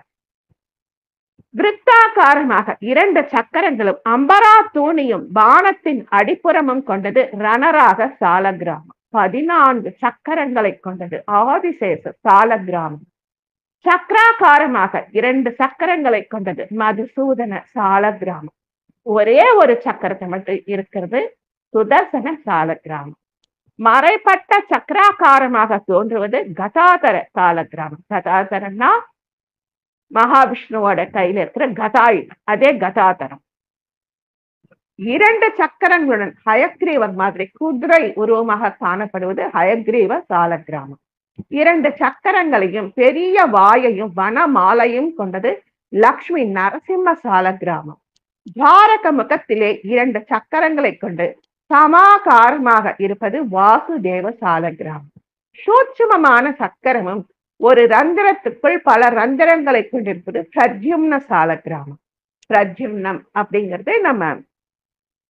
விருத்தாகாரமாக 2 சக்கரங்களும் அம்பரா தூணியும் பானத்தின் அடிப்புறமும் கொண்டது ரணராக சாலக்கிராமம். 14 சக்கரங்களை கொண்டது ஆதிசேஷ சாலக்கிராமம். சக்கராகாரமாக 2 சக்கரங்களை கொண்டது மதுசூதன சாலக்கிராமம். ஒரே ஒரு சக்கரத்தை மட்டும் இருக்கிறது சுதர்சன சாலக்கிராமம். மறைப்பட்ட சக்கராகாரமாக தோன்றுவது கதாதர சாலக்கிராமம். கதாதரன்னா மகாவிஷ்ணுவோட கையில இருக்கிற கதாயுதம், அதே கதாதரம். 2 சக்கரங்களுடன் ஹயக்ரீவர் மாதிரி குதிரை உருவமாக காணப்படுவது ஹயக்ரீவ சாலக்கிராமம். 2 சக்கரங்களையும் பெரிய வாயையும் வனமாலையும் கொண்டது லக்ஷ்மி நரசிம்ம சாலக்கிராமம். துவாரக முகத்திலே 2 சக்கரங்களை கொண்டு சமாகாரமாக இருப்பது வாசுதேவ சாலக்கிராமம். சூட்சுமமான சக்கரமும் ஒரு ரந்திரத்துக்குள் பல ரந்திரங்களை கொண்டிருப்பது பிரத்யும்ன சாலக்கிராமம். பிரத்யும்னம் அப்படிங்கிறது நம்ம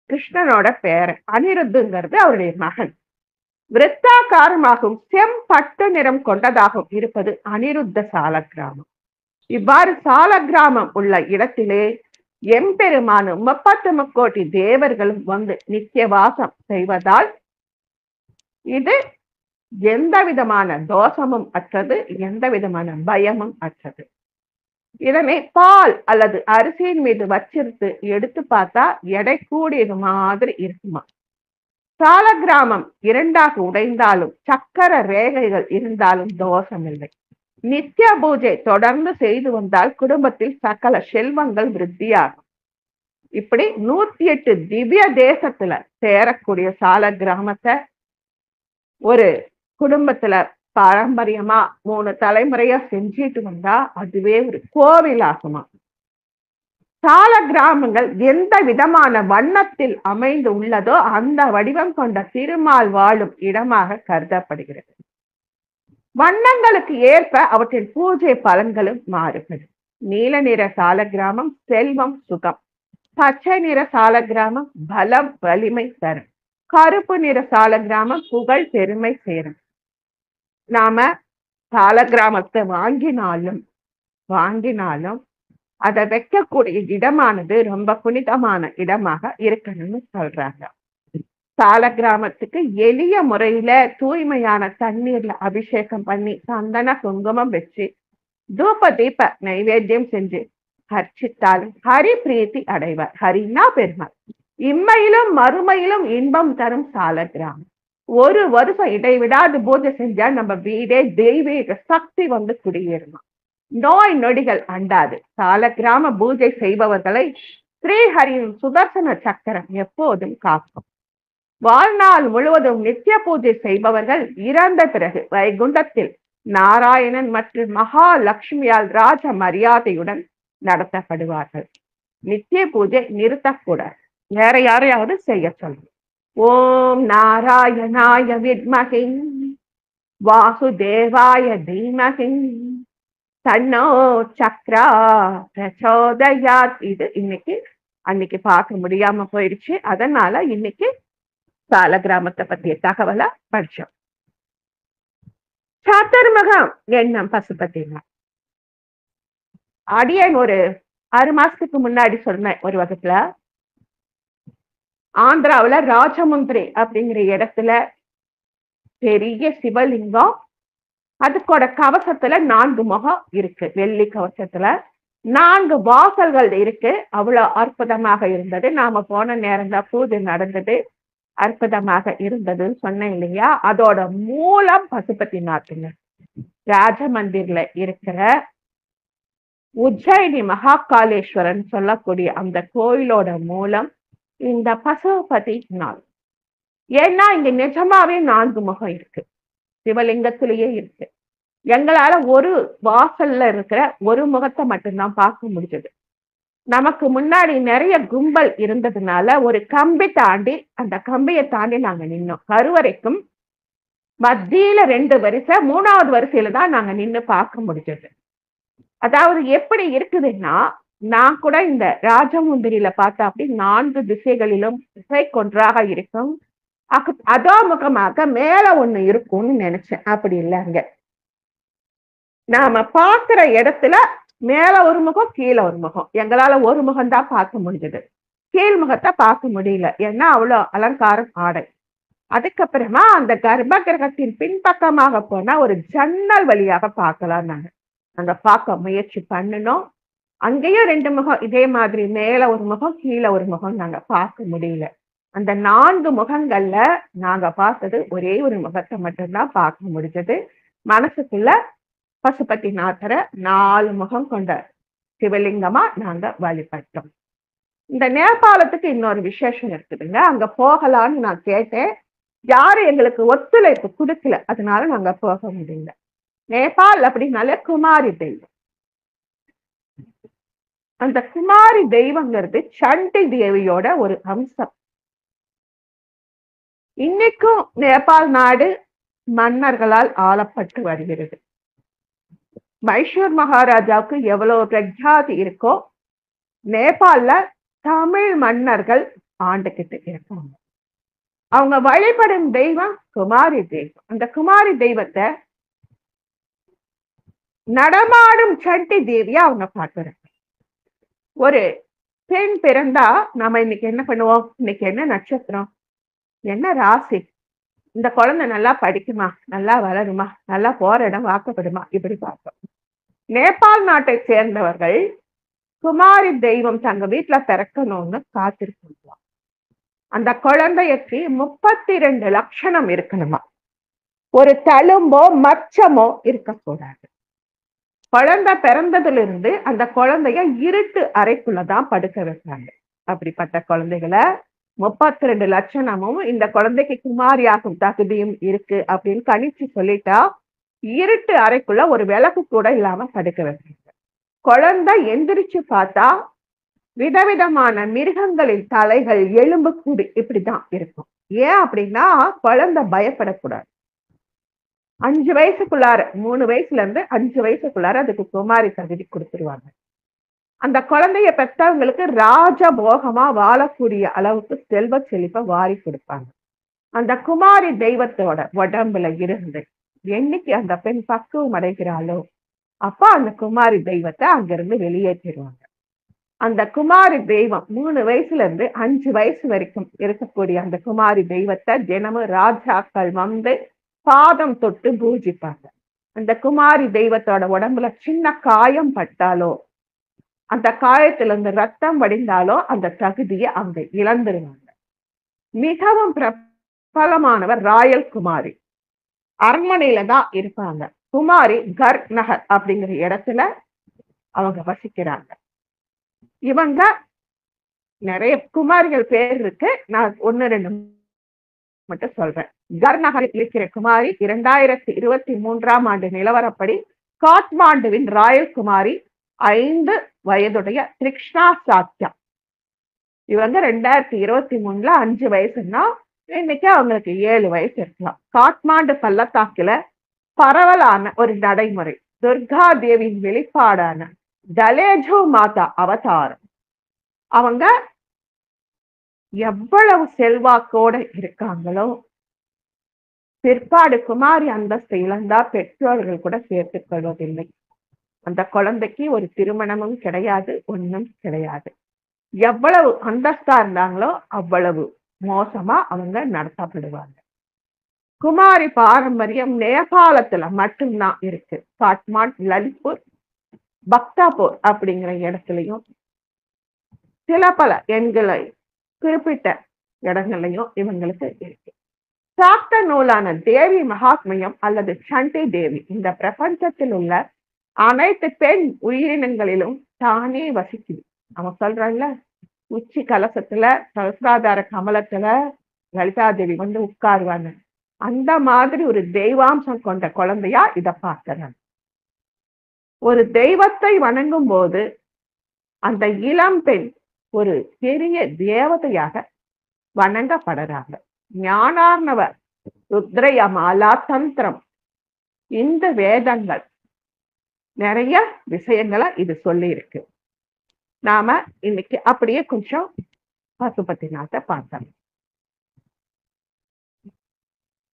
கிருஷ்ணனோட பேர். அனிருத்துங்கிறது அவருடைய மகன். விருத்தாகாரமாகவும் செம்பட்டு நிறம் கொண்டதாகவும் இருப்பது அனிருத்த சாலக்கிராமம். இவ்வாறு சாலக்கிராமம் உள்ள இடத்திலே எம்பெருமானும் 33 கோடி தேவர்களும் வந்து நித்திய வாசம் செய்வதால் இது எந்த விதமான தோஷமும் அற்றது, எந்த விதமான பயமும் அற்றது. இதனை பால் அல்லது அரிசியின் மீது வச்சிருந்து எடுத்து பார்த்தா எடை கூடியது மாதிரி இருக்குமா. சாலக்கிராமம் 2ஆக உடைந்தாலும் சக்கர ரேகைகள் இருந்தாலும் தோஷம் இல்லை. நித்திய பூஜை தொடர்ந்து செய்து வந்தால் குடும்பத்தில் சகல செல்வங்கள் விருத்தியாகும். இப்படி 108 திவ்ய தேசத்துல சேரக்கூடிய சாலக்கிராமத்தை ஒரு குடும்பத்துல பாரம்பரியமா 3 தலைமுறையா செஞ்சிட்டு வந்தா அதுவே ஒரு கோவில் ஆகுமா. சாலக்கிராமங்கள் எந்த விதமான வண்ணத்தில் அமைந்து உள்ளதோ அந்த வடிவம் கொண்ட திருமால் வாழும் இடமாக கருதப்படுகிறது. வண்ணங்களுக்கு ஏற்ப அவற்றின் பூஜை பலன்களும் மாறுபடும். நீல நிற சாலக்கிராமம் செல்வம் சுகம், பச்சை நிற சாலக்கிராமம் பலம் வலிமை தரும், கருப்பு நிற சாலக்கிராமம் புகழ் பெருமை சேரும். நாம சாலக்கிராமத்தை வாங்கினாலும் அதை வைக்கக்கூடிய இடமானது ரொம்ப புனிதமான இடமாக இருக்கணும்னு சொல்றாங்க. சாலக்கிராமத்துக்கு எளிய முறையில தூய்மையான தண்ணீர்ல அபிஷேகம் பண்ணி சந்தன குங்குமம் வச்சு தூப தீப நைவேத்தியம் செஞ்சு அர்ச்சித்தாலும் ஹரி பிரீத்தி அடைவார். ஹரினா பெருமாள். இம்மையிலும் மறுமையிலும் இன்பம் தரும் சாலக்கிராமம். ஒரு வருஷம் இடைவிடாது பூஜை செஞ்சா நம்ம வீடே தெய்வீக சக்தி வந்து குடியேறுமா. நோய் நொடிகள் அண்டாது. சாலக்கிராம பூஜை செய்பவர்களை ஸ்ரீஹரியின் சுதர்சன சக்கரம் எப்போதும் காக்கும். வாழ்நாள் முழுவதும் நித்திய பூஜை செய்பவர்கள் இறந்த பிறகு வைகுண்டத்தில் நாராயணன் மற்றும் மகாலட்சுமியால் ராஜ மரியாதையுடன் நடத்தப்படுவார்கள். நித்திய பூஜை நிறுத்தக்கூடாது. வேற யாரையாவது செய்ய சொல்லும். ஓம் நாராயணாய வித்மஹே வாசுதேவாய தீமஹி தன்னோ சக்ரா பிரச்சோதயாத். இது அன்னைக்கு பார்க்க முடியாம போயிடுச்சு. அதனால இன்னைக்கு சாலக்கிராமத்தை பற்றிய தகவலை படிச்சோம். சாத்துர்முகம் எண்ணம் பசுபதினா அடியன் ஒரு 6 மாசத்துக்கு முன்னாடி சொன்னேன் ஒரு வகுப்புல, ஆந்திராவுல ராஜமுந்திரி அப்படிங்கிற இடத்துல பெரிய சிவலிங்கம், அதுக்கோட கவசத்துல 4 முகம் இருக்கு. வெள்ளி கவசத்துல 4 வாசல்கள் இருக்கு. அவ்வளவு அற்புதமாக இருந்தது. நாம போன நேரம் தான் பூஜை நடந்தது. அற்புதமாக இருந்ததுன்னு சொன்னேன் இல்லையா? அதோட மூலம் பசுபதிநாத்துங்க. ராஜமந்திர்ல இருக்கிற உஜ்ஜயினி மகாகாளேஸ்வரன் சொல்லக்கூடிய அந்த கோயிலோட மூலம் இந்த பசுபதிநாத். ஏன்னா இங்க நிஜமாவே 4 முகம் இருக்கு, சிவலிங்கத்திலேயே இருக்கு. எங்களால ஒரு வாசல்ல இருக்கிற ஒரு முகத்தை மட்டும்தான் பார்க்க முடிஞ்சது. நமக்கு முன்னாடி நிறைய கும்பல் இருந்ததுனால ஒரு கம்பி தாண்டி, அந்த கம்பியை தாண்டி நாங்க நின்னோம். கருவறைக்கும் மத்தியில 2 வரிசை, 3வது வரிசையில தான் நாங்க நின்னு பார்க்க முடிஞ்சது. அதாவது எப்படி இருக்குதுன்னா, நான் கூட இந்த ராஜமுந்திரியில பார்த்தா அப்படி 4 திசைகளிலும் திசை கொன்றாக இருக்கும். அதோமுகமாக மேல ஒண்ணு இருக்கும்னு நினைச்சேன். அப்படி இல்லைங்க. நாம பார்க்கிற இடத்துல மேல ஒரு முகம், கீழே ஒரு முகம். எங்களால ஒரு முகம் தான் பார்க்க முடிஞ்சது, கீழ் முகத்தை பார்க்க முடியல. ஏன்னா அவ்வளவு அலங்காரம் ஆடை. அதுக்கப்புறமா அந்த கர்ப்ப கிரகத்தின் பின்பக்கமாக போனா ஒரு ஜன்னல் வழியாக பார்க்கலாம். நாங்க பார்க்க முயற்சி பண்ணணும். அங்கேயும் 2 முகம் இதே மாதிரி, மேல ஒரு முகம், கீழே ஒரு முகம். நாங்க பார்க்க முடியல. அந்த 4 முகங்கள்ல நாங்க பார்த்தது ஒரே ஒரு முகத்தை மட்டும்தான் பார்க்க முடிஞ்சது. மனசுக்குள்ள பசுபதிநாதரை 4 முகம் கொண்ட சிவலிங்கமா நாங்க வழிபட்டோம். இந்த நேபாளத்துக்கு இன்னொரு விசேஷம் இருக்குதுங்க. அங்க போகலான்னு நான் கேட்டேன். யாரும் எங்களுக்கு ஒத்துழைப்பு கொடுக்கல. அதனால நாங்க போக முடியல. நேபாள் அப்படின்னாலே குமாரி தெய்வம். அந்த குமாரி தெய்வங்கிறது சண்டி தேவியோட ஒரு அம்சம். இன்னைக்கும் நேபாள் நாடு மன்னர்களால் ஆளப்பட்டு வருகிறது. மைசூர் மகாராஜாவுக்கு எவ்வளவு பிரஜாதி இருக்கோ, நேபாள்ல தமிழ் மன்னர்கள் ஆண்டுகிட்டு இருக்காங்க. அவங்க வழிபடும் தெய்வம் குமாரி தெய்வம். அந்த குமாரி தெய்வத்தை நடமாடும் சண்டி தேவியா அவங்க பார்க்கிறாங்க. ஒரு பெண் பிறந்தா நாம இன்னைக்கு என்ன பண்ணுவோம்? இன்னைக்கு என்ன நட்சத்திரம், என்ன ராசி, இந்த குழந்தை நல்லா படிக்குமா, நல்லா வளருமா, நல்லா போற இடம் வாக்கப்படுமா, இப்படி பார்ப்போம். நேபாள் நாட்டை சேர்ந்தவர்கள் குமாரி தெய்வம் தங்க வீட்டுல பிறக்கணும்னு காத்திருக்கலாம். அந்த குழந்தைக்கு 32 லட்சணம் இருக்கணுமா. ஒரு தழும்போ மச்சமோ இருக்கக்கூடாது. குழந்தை பிறந்ததுல இருந்து அந்த குழந்தைய இருட்டு அறைக்குள்ளதான் படுக்க வைக்கிறாங்க. அப்படிப்பட்ட குழந்தைகளை 32 லட்சணமும் இந்த குழந்தைக்கு குமாரியாகும் தகுதியும் இருக்கு அப்படின்னு கணிச்சு சொல்லிட்டா, இருட்டு அறைக்குள்ள ஒரு விளக்கு கூட இல்லாம படுக்க வைக்கிறாங்க. குழந்தை எந்திரிச்சு பார்த்தா விதவிதமான மிருகங்களின் தலைகள், எலும்பு கூடி இப்படிதான் இருக்கும். ஏன் அப்படின்னா குழந்தை பயப்படக்கூடாது. 5 வயசுக்குள்ளார, 3 வயசுல இருந்து 5 வயசுக்குள்ளார அதுக்கு குமாரி தகுதி கொடுத்துருவாங்க. அந்த குழந்தைய பெற்றவங்களுக்கு ராஜபோகமா வாழக்கூடிய அளவுக்கு செல்வ செழிப்பை வாரி கொடுப்பாங்க. அந்த குமாரி தெய்வத்தோட உடம்புல இருந்து என்னைக்கு அந்த பெண் பக்குவம் அடைகிறாளோ அப்ப அந்த குமாரி தெய்வத்தை அங்கிருந்து வெளியேற்றிடுவாங்க. அந்த குமாரி தெய்வம் 3 வயசுல இருந்து 5 வயசு வரைக்கும் இருக்கக்கூடிய அந்த குமாரி தெய்வத்தை தினமும் ராஜாக்கள் வந்து பாதம் தொட்டு பூஜிப்பாங்க. அந்த குமாரி தெய்வத்தோட உடம்புல சின்ன காயம் பட்டாலோ, அந்த காயத்துல இருந்து ரத்தம் வடிந்தாலோ அந்த தகுதியை அவங்க இழந்துருவாங்க. மிகவும் பிரபலமானவர் ராயல் குமாரி. அரண்மனையில தான் இருப்பாங்க. குமாரி கர் நகர் அப்படிங்கிற இடத்துல அவங்க வசிக்கிறாங்க. இவங்க நிறைய குமாரிகள் பேர் இருக்கு, நான் 1-2 மட்டும் சொல்றேன். கர்நகரில் இருக்கிற குமாரி 2023ஆம் ஆண்டு நிலவரப்படி காட்மாண்டுவின் ராயல் குமாரி 5 வயதுடைய கிருஷ்ணா சாத்யா. இவங்க 2023ல 5 வயசுன்னா இன்னைக்கு அவங்களுக்கு 7 வயசு இருக்கலாம். காட்மாண்டு பள்ளத்தாக்குல பரவலான ஒரு நடைமுறை துர்கா தேவியின் வெளிப்பாடான தலேஜோ மாதா அவதாரம். அவங்க எவ்வளவு செல்வாக்கோட இருக்காங்களோ, பிற்பாடு குமாரி அந்தஸ்தை இழந்தா பெற்றோர்கள் கூட சேர்த்துக் கொள்வதில்லை. அந்த குழந்தைக்கு ஒரு திருமணமும் கிடையாது, ஒண்ணும் கிடையாது. எவ்வளவு அந்தஸ்தா இருந்தாங்களோ அவ்வளவு மோசமா அவங்க நடத்தப்படுவாங்க. குமாரி பாரம்பரியம் நேபாளத்துல மட்டும்தான் இருக்கு. காட்மாண்ட், லலித்பூர், பக்தாபூர் அப்படிங்கிற இடத்துலயும் சில பல எண்களை குறிப்பிட்ட இடங்கள்லையும் இவங்களுக்கு இருக்கு. சாக்த நூலான தேவி மகாத்மியம் அல்லது சண்டி தேவி இந்த பிரபஞ்சத்தில் உள்ள அனைத்து பெண் உயிரினங்களிலும் தானே வசிக்குது. அவன் சொல்றான்ல, உச்சி கலசத்துல சகசிராதார கமலத்துல லலிதாதேவி வந்து உட்காருவாங்க. அந்த மாதிரி ஒரு தெய்வாம்சம் கொண்ட குழந்தையா இத பார்க்கிறாங்க. ஒரு தெய்வத்தை வணங்கும் போது அந்த இளம் பெண் ஒரு பெரிய தேவதையாக வணங்கப்படுறாங்க. ஞானார்ணவர், ருத்ரயமாலா தந்திரம், இந்த வேதங்கள் நிறைய விஷயங்களை இது சொல்லி இருக்கு. நாம இன்னைக்கு அப்படியே கொஞ்சம் பசுபதிநாத்தை பார்த்தோம்.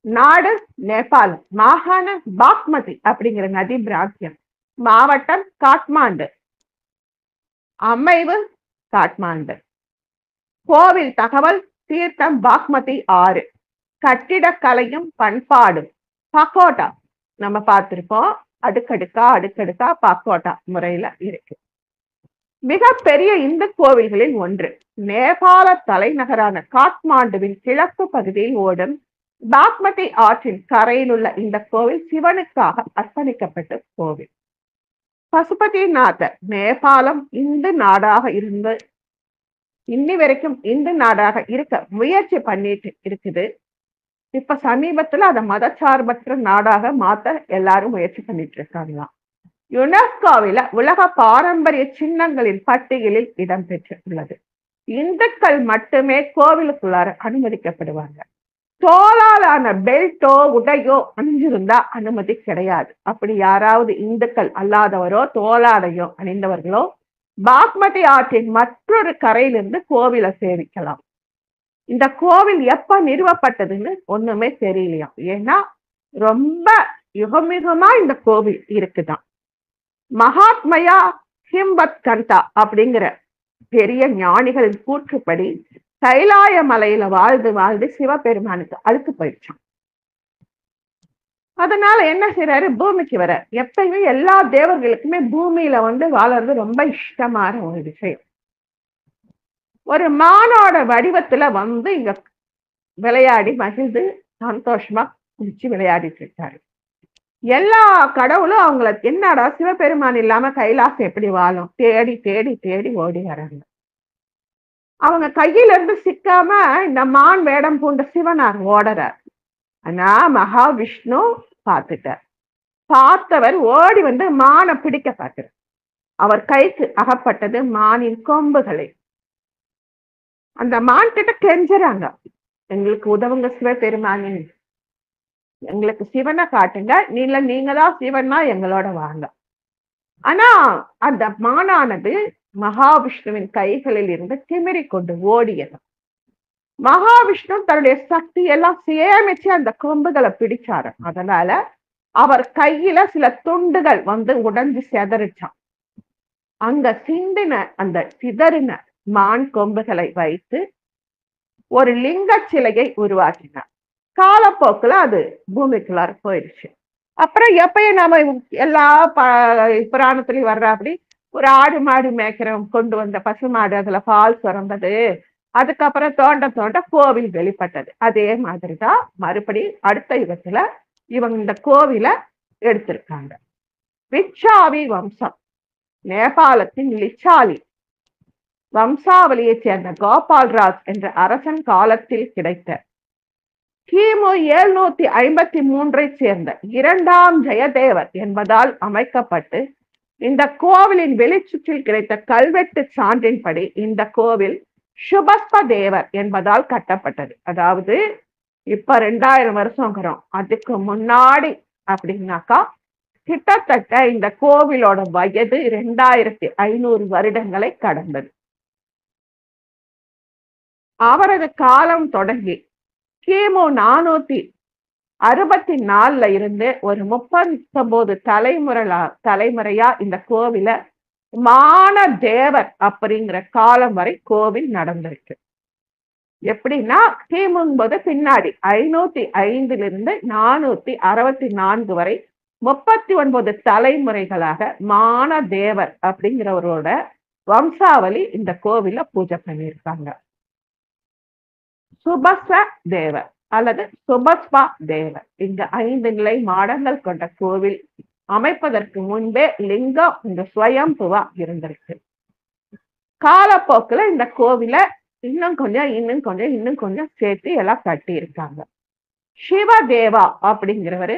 நாடு நேபாளம், மாகாணம் பாக்மதி அப்படிங்கிற நதி பிராந்தியம், மாவட்டம் காட்மாண்டு, அமைவு காட்மாண்டு, கோவில் தகவல் தீர்த்தம் பாக்மதி ஆறு, கட்டிடக்கலையும் பண்பாடும் பக்கோட்டா நம்ம பார்த்திருப்போம். அடுக்கடுக்கா பக்கோட்டா முறையில இருக்கு. மிகப்பெரிய இந்து கோவில்களில் ஒன்று. நேபாள தலைநகரான காட்மாண்டுவின் கிழக்கு பகுதியில் ஓடும் பாக்மதி ஆற்றின் கரையில் உள்ள இந்த கோவில் சிவனுக்காக அர்ப்பணிக்கப்பட்ட கோவில். பசுபதிநாதர் நேபாளம் இந்து நாடாக இருந்து இன்னி வரைக்கும் இந்து நாடாக இருக்க முயற்சி பண்ணிட்டு இருக்குது. இப்ப சமீபத்துல அதை மதச்சார்பற்ற நாடாக மாத்த எல்லாரும் முயற்சி பண்ணிட்டு இருக்காங்களாம். யுனெஸ்கோவில உலக பாரம்பரிய சின்னங்களின் பட்டியலில் இடம்பெற்றுள்ளது. இந்துக்கள் மட்டுமே கோவிலுக்குள்ளார அனுமதிக்கப்படுவாங்க. தோளாலான பெல்ட்டோ உடையோ அணிஞ்சிருந்தா அனுமதி கிடையாது. அப்படி யாராவது இந்துக்கள் அல்லாதவரோ தோளாடையோ அணிந்தவர்களோ பாக்மதி ஆற்றின் மற்றொரு கரையிலிருந்து கோவிலை சேவிக்கலாம். இந்த கோவில் எப்ப நிறுவப்பட்டதுன்னு ஒண்ணுமே தெரியலையா. ஏன்னா ரொம்ப யுகமிகமா இந்த கோவில் இருக்குதான். மகாத்மயா ஹிம்பத் கந்தா அப்படிங்கிற பெரிய ஞானிகளின் கூற்றுப்படி கைலாய மலையில வாழ்ந்து சிவபெருமானுக்கு அழுத்து போயிடுச்சான். அதனால என்ன செய்யறாரு, பூமிக்கு வர. எப்பயுமே எல்லா தேவர்களுக்குமே பூமியில வாழறது ரொம்ப இஷ்டமான ஒரு விஷயம். ஒரு மானோட வடிவத்துல இங்க விளையாடி மகிழ்ந்து சந்தோஷமா குதிச்சு விளையாடிட்டு இருக்காரு. எல்லா கடவுளும் அவங்கள என்னடா சிவபெருமான் இல்லாம கைலாசம் எப்படி வாழும் தேடி தேடி தேடி ஓடி வராங்க. அவங்க கையில இருந்து சிக்காம இந்த மான் வேடம் பூண்ட சிவனார் ஓடுறார். ஆனா மகாவிஷ்ணு பார்த்துட்டார். பார்த்தவர் ஓடி மானை பிடிக்க பார்க்கிறார். அவர் கைக்கு அகப்பட்டது மானின் கொம்புகளை. அந்த மான் கிட்ட கெஞ்சுறாங்க, எங்களுக்கு உதவுங்க சிவபெருமானின், எங்களுக்கு சிவனை காட்டுங்க, நீங்க தான் சிவன்னா எங்களோட வாங்க. ஆனா அந்த மானானது மகாவிஷ்ணுவின் கைகளில் இருந்து திமிரி கொண்டு ஓடியது. மகாவிஷ்ணு தன்னுடைய சக்தி எல்லாம் சேமிச்சு அந்த கொம்புகளை பிடிச்சாரு. அதனால அவர் கையில சில துண்டுகள் உடைஞ்சு செதறிச்சான். அங்க சிந்தின அந்த சிதறின மான் கொம்புகளை வைத்து ஒரு லிங்க சிலையை உருவாக்கினார். காலப்போக்குல அது பூமிக்குள்ளார போயிடுச்சு. அப்புறம் எப்பயும் நாம எல்லா புராணத்திலையும் வர்ற அப்படி ஒரு ஆடு மாடு மேய்க்கிறவங்க கொண்டு வந்த பசுமாடு அதுல பால் சுரந்தது. அதுக்கப்புறம் தோண்ட தோண்ட கோவில் வெளிப்பட்டது. அதே மாதிரிதான் மறுபடி அடுத்த யுகத்துல இவங்க இந்த கோவிலை எடுத்திருக்காங்க. லிச்சாவி வம்சம், நேபாளத்தின் லிச்சாலி வம்சாவளியை சேர்ந்த கோபால்ராஜ் என்ற அரசன் காலத்தில் கிடைத்த கிமு 753 சேர்ந்த 2ஆம் ஜெயதேவர் என்பதால் அமைக்கப்பட்டு இந்த கோவிலின் வெளிச்சுற்றில் கிடைத்த கல்வெட்டு சான்றின்படி இந்த கோவில் சுபஸ்ப தேவர் என்பதால் கட்டப்பட்டது. அதாவது இப்ப 2000 வருஷங்கிறோம், அதுக்கு முன்னாடி அப்படின்னாக்கா கிட்டத்தட்ட இந்த கோவிலோட வயது 2500 வருடங்களை கடந்தது. அவரது காலம் தொடங்கி கிமு 64ல இருந்து ஒரு 39 தலைமுறையா இந்த கோவில மானதேவர் அப்படிங்கிற காலம் வரை கோவில் நடந்திருக்கு. எப்படின்னா கிமும்போது பின்னாடி 505 464 வரை 39 தலைமுறைகளாக மானதேவர் அப்படிங்கிறவரோட வம்சாவளி இந்த கோவில பூஜை பண்ணியிருக்காங்க. சுபச தேவர் அல்லது சுபஸ்பா தேவர் இந்த 5 நிலை மாடங்கள் கொண்ட கோவில் அமைப்பதற்கு முன்பே லிங்கம் இந்த ஸ்வயம்புவா இருந்திருக்கு. காலப்போக்கில் இந்த கோவில இன்னும் கொஞ்சம் சேர்த்து எல்லாம் கட்டி இருக்காங்க. சிவதேவா அப்படிங்கிறவரு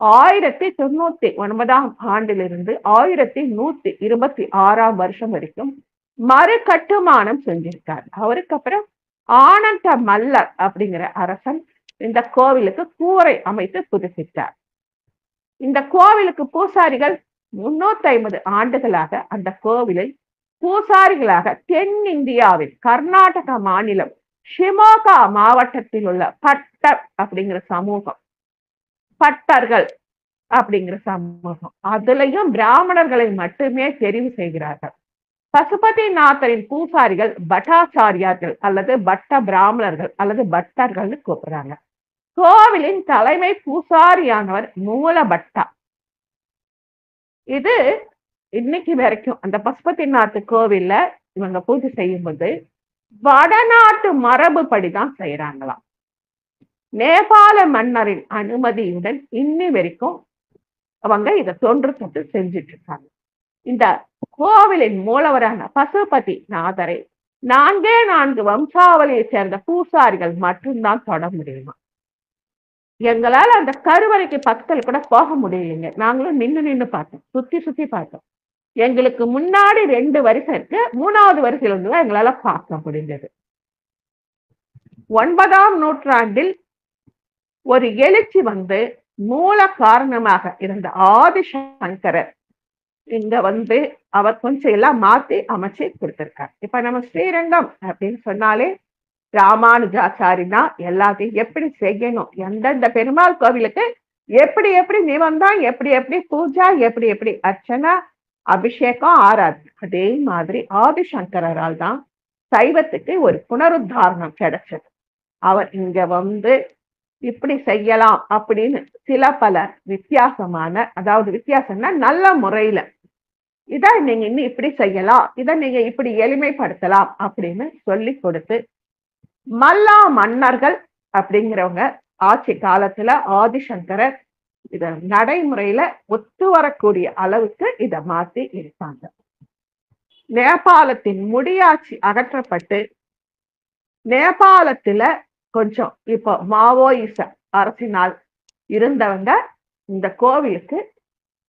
1099 1126 வரைக்கும் மறு கட்டுமானம் செஞ்சிருக்காரு. அவருக்கு அப்புறம் ஆனந்த மல்லர் அப்படிங்கிற அரசன் இந்த கோவிலுக்கு கூரை அமைத்து புதுப்பித்தார். இந்த கோவிலுக்கு பூசாரிகள் 350 ஆண்டுகளாக அந்த கோவிலை பூசாரிகளாக தென்னிந்தியாவில் கர்நாடக மாநிலம் ஷிமோகா மாவட்டத்தில் உள்ள பட்டர் அப்படிங்கிற சமூகம், பட்டர்கள் அப்படிங்கிற சமூகம், அதுலயும் பிராமணர்களை மட்டுமே தெரிவு செய்கிறார்கள். பசுபதிநாதரின் பூசாரிகள் பட்டாச்சாரியார்கள் அல்லது பட்ட பிராமணர்கள் அல்லது பட்டர்கள் கூப்பிடுறாங்க. கோவிலின் தலைமை பூசாரியானவர் மூலபட்டா. இது இன்னைக்கு வரைக்கும் அந்த பசுபதிநாத் கோவில்ல இவங்க பூஜை செய்யும்போது வடநாட்டு மரபுப்படிதான் செய்யறாங்களாம். நேபாள மன்னரின் அனுமதியுடன் இன்னி வரைக்கும் அவங்க இதை தொன்று தொட்டு செஞ்சுட்டு இருக்காங்க. இந்த கோவிலின் மூலவரான பசுபதி நாதரை 4 வம்சாவளியை சேர்ந்த பூசாரிகள் மட்டும்தான் தொட முடியுமா. எங்களால அந்த கருவறைக்கு பக்கத்துல கூட போக முடியலைங்க. நாங்களும் நின்னு பார்த்தோம், சுத்தி பார்த்தோம். எங்களுக்கு முன்னாடி 2 வரிசை இருக்கு, 3வது வரிசையில இருந்துதான் எங்களால பார்க்க முடிந்தது. 9ஆம் நூற்றாண்டில் ஒரு எழுச்சி வந்து மூல காரணமாக இருந்த ஆதிசங்கரர் இங்க வந்து அவர் கொஞ்சம் எல்லாம் மாத்தி அமைச்சு கொடுத்திருக்காரு. இப்ப நம்ம ஸ்ரீரங்கம் அப்படின்னு சொன்னாலே ராமானுஜாச்சாரி தான் எல்லாத்தையும் எப்படி செய்யணும், எந்தெந்த பெருமாள் கோவிலுக்கு எப்படி நீ வந்தா எப்படி பூஜா, எப்படி அர்ச்சனா, அபிஷேகம், ஆராதனை, அதே மாதிரி ஆதிசங்கரால் தான் சைவத்துக்கு ஒரு புனருத்தாரணம் கிடைச்சது. அவர் இங்க வந்து இப்படி செய்யலாம் அப்படின்னு சில பல வித்தியாசமான, அதாவது வித்தியாசம்னா நல்ல முறையில இதை நீங்க இன்னும் இப்படி செய்யலாம், இதை நீங்க இப்படி எளிமைப்படுத்தலாம் அப்படின்னு சொல்லி கொடுத்து மல்லா மன்னர்கள் அப்படிங்கிறவங்க ஆட்சி காலத்துல ஆதிசங்கரர் இத நடைமுறையில ஒத்து வரக்கூடிய அளவுக்கு இதை மாத்தி இருக்காங்க. நேபாளத்தின் முடியாட்சி அகற்றப்பட்டு நேபாளத்துல கொஞ்சம் இப்போ மாவோயிச அரசினால் இருந்தவங்க இந்த கோவிலுக்கு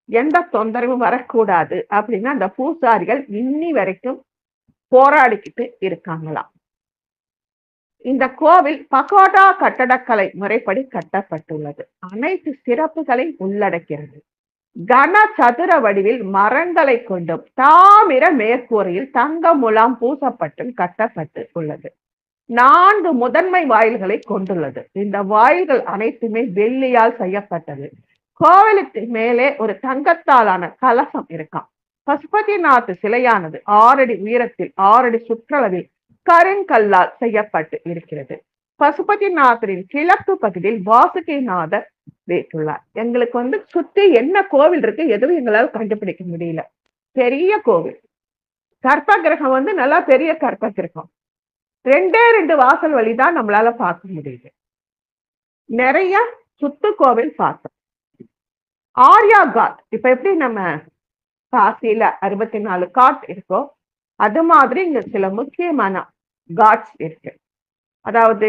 எந்த தொந்தரவும் வரக்கூடாது அப்படின்னு அந்த பூசாரிகள் இன்னி வரைக்கும் போராடிக்கிட்டு இருக்காங்களாம். இந்த கோவில் பகோடா கட்டடக்கலை முறைப்படி கட்டப்பட்டுள்ளது. அனைத்து சிறப்புகளை உள்ளடக்கிறது. கன சதுர வடிவில் மரங்களை கொண்டும் தாமிர மேற்கூரையில் தங்க முலாம் பூசப்பட்டும் கட்டப்பட்டு உள்ளது. 4 முதன்மை வாயில்களை கொண்டுள்ளது. இந்த வாயில்கள் அனைத்துமே வெள்ளியால் செய்யப்பட்டது. கோவிலுக்கு மேலே ஒரு தங்கத்தாலான கலசம் இருக்காம். பசுபதிநாத் சிலையானது 6 அடி உயரத்தில் 6 அடி சுற்றளவில் கருங்கல்லால் செய்யப்பட்டு இருக்கிறது. பசுபதிநாதரின் கிழக்கு பகுதியில் வாசுகிநாதர் வைத்துள்ளார். எங்களுக்கு வந்து சுத்தி என்ன கோவில் இருக்கு எதுவும் எங்களால் கண்டுபிடிக்க முடியல. பெரிய கோவில், கற்ப கிரகம் வந்து நல்லா பெரிய கற்ப கிரகம், 2 வாசல் வழிதான் நம்மளால பார்க்க முடியுது. நிறைய சுத்து கோவில் பார்த்தோம். ஆர்யா காட், இப்ப எப்படி நம்ம காசியில 64 காட் இருக்கோ அது மாதிரி இங்க சில முக்கியமான காட்ஸ் இருக்கு. அதாவது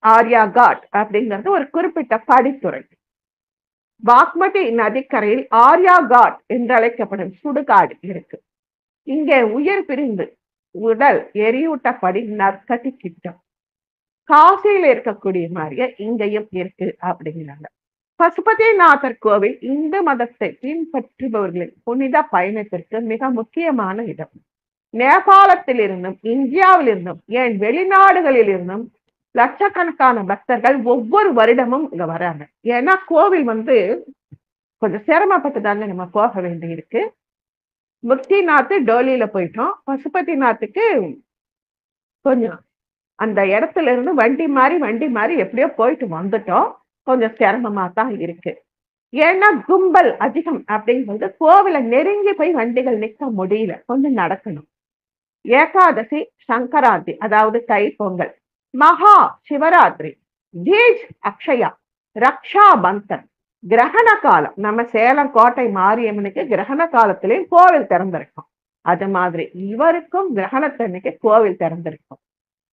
ஆர்யா காட் அப்படிங்கிறது ஒரு குறிப்பிட்ட படித்துறை. பாக்மதி நதிக்கரையில் ஆர்யா காட் என்று அழைக்கப்படும் சுடுகாடு இருக்கு. இங்கே உயிர் பிரிந்து உடல் எரியூட்டப்படி நற்கதி கிட்டம் காசியில இருக்கக்கூடிய மாதிரியே இங்கேயும் இருக்கு அப்படிங்கிறாங்க. பசுபதிநாதர் கோவில் இந்து மதத்தை பின்பற்றுபவர்களின் புனித பயணத்திற்கு மிக முக்கியமான இடம். நேபாளத்தில் இருந்தும் இந்தியாவில் இருந்தும் ஏன் வெளிநாடுகளில் இருந்தும் லட்சக்கணக்கான பக்தர்கள் ஒவ்வொரு வருடமும் இங்க வராங்க. ஏன்னா கோவில் கொஞ்சம் சிரமப்பட்டு தாங்க நம்ம போக வேண்டி இருக்கு. முக்திநாத் டோலியில போயிட்டோம். பசுபதிநாத்துக்கு கொஞ்சம் அந்த இடத்துல இருந்து வண்டி மாறி எப்படியோ போயிட்டு வந்துட்டோம். கொஞ்சம் சிரமமா தான் இருக்கு. ஏன்னா கும்பல் அதிகம் அப்படிங்கிறது கோவில நெருங்கி போய் வண்டிகள் நிற்க முடியல. கொஞ்சம் நடக்கணும். ஏகாதசி, சங்கராந்தி அதாவது தை பொங்கல், மகா சிவராத்திரி, தீஜ் அக்ஷயா, ரக்ஷா பந்தன், கிரகண காலம். நம்ம சேலம் கோட்டை மாரியம்மனுக்கு கிரகண காலத்திலேயும் கோவில் திறந்திருக்கும். அது மாதிரி இவருக்கும் கிரகணத்தன்னைக்கு கோவில் திறந்திருக்கும்.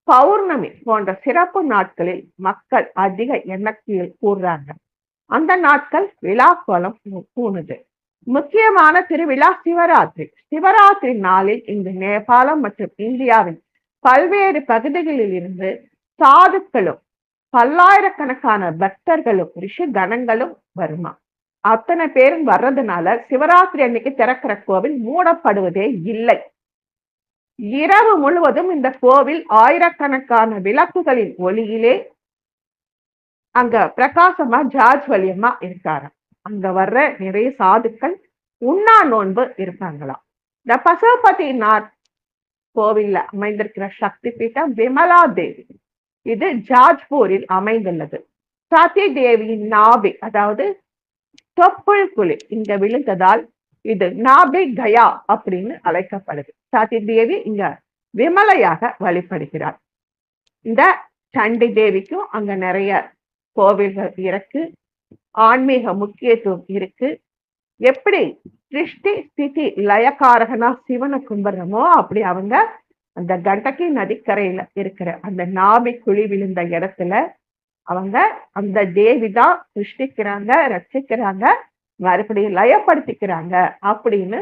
பௌர்ணமி போன்ற சிறப்பு நாட்களில் மக்கள் அதிக எண்ணிக்கையில் கூடுறாங்க. அந்த நாட்கள் விழா கோலம் பூணுது. முக்கியமான திருவிழா சிவராத்திரி. சிவராத்திரி நாளில் இங்கு நேபாளம் மற்றும் இந்தியாவின் பல்வேறு பகுதிகளில் இருந்து சாதுக்களும் பல்லாயிரக்கணக்கான பக்தர்களும் ரிஷி கணங்களும் வருமா. அத்தனை பேரும் வர்றதுனால சிவராத்திரி அன்னைக்கு திறக்கிற கோவில் மூடப்படுவதே இல்லை. இரவு முழுவதும் இந்த கோவில் ஆயிரக்கணக்கான விளக்குகளின் ஒளியிலே அங்க பிரகாசமா ஜார்ஜ் வலியமா இருக்காரு. அங்க வர்ற நிறைய சாதுக்கள் உண்ணா நோன்பு இருப்பாங்களாம். இந்த பசுபதிநாத் கோவில்ல அமைந்திருக்கிற சக்தி பீட்டம் விமலா தேவி. இது ஜாஜ்பூரில் அமைந்துள்ளது. சதி தேவியின் நாபி அதாவது தொப்புள் குழி இங்க விழுந்ததால் இது நாபி கயா அப்படின்னு அழைக்கப்படுது. சதி தேவி இங்க விமலையாக வழிபடுகிறார். இந்த சண்டி தேவிக்கும் அங்க நிறைய கோவில்கள் இருக்கு. ஆன்மீக முக்கியத்துவம் இருக்கு. எப்படி சிருஷ்டி ஸ்திதி லயக்காரகனா சிவனை கும்பிடுறோமோ அப்படி அவங்க அந்த கண்டகி நதிக்கரையில இருக்கிற அந்த நாபி குழி விழுந்த இடத்துல அவங்க அந்த தேவி தான் சிருஷ்டிக்கிறாங்க, ரட்சிக்கிறாங்க, மறுபடியும் லயப்படுத்திக்கிறாங்க அப்படின்னு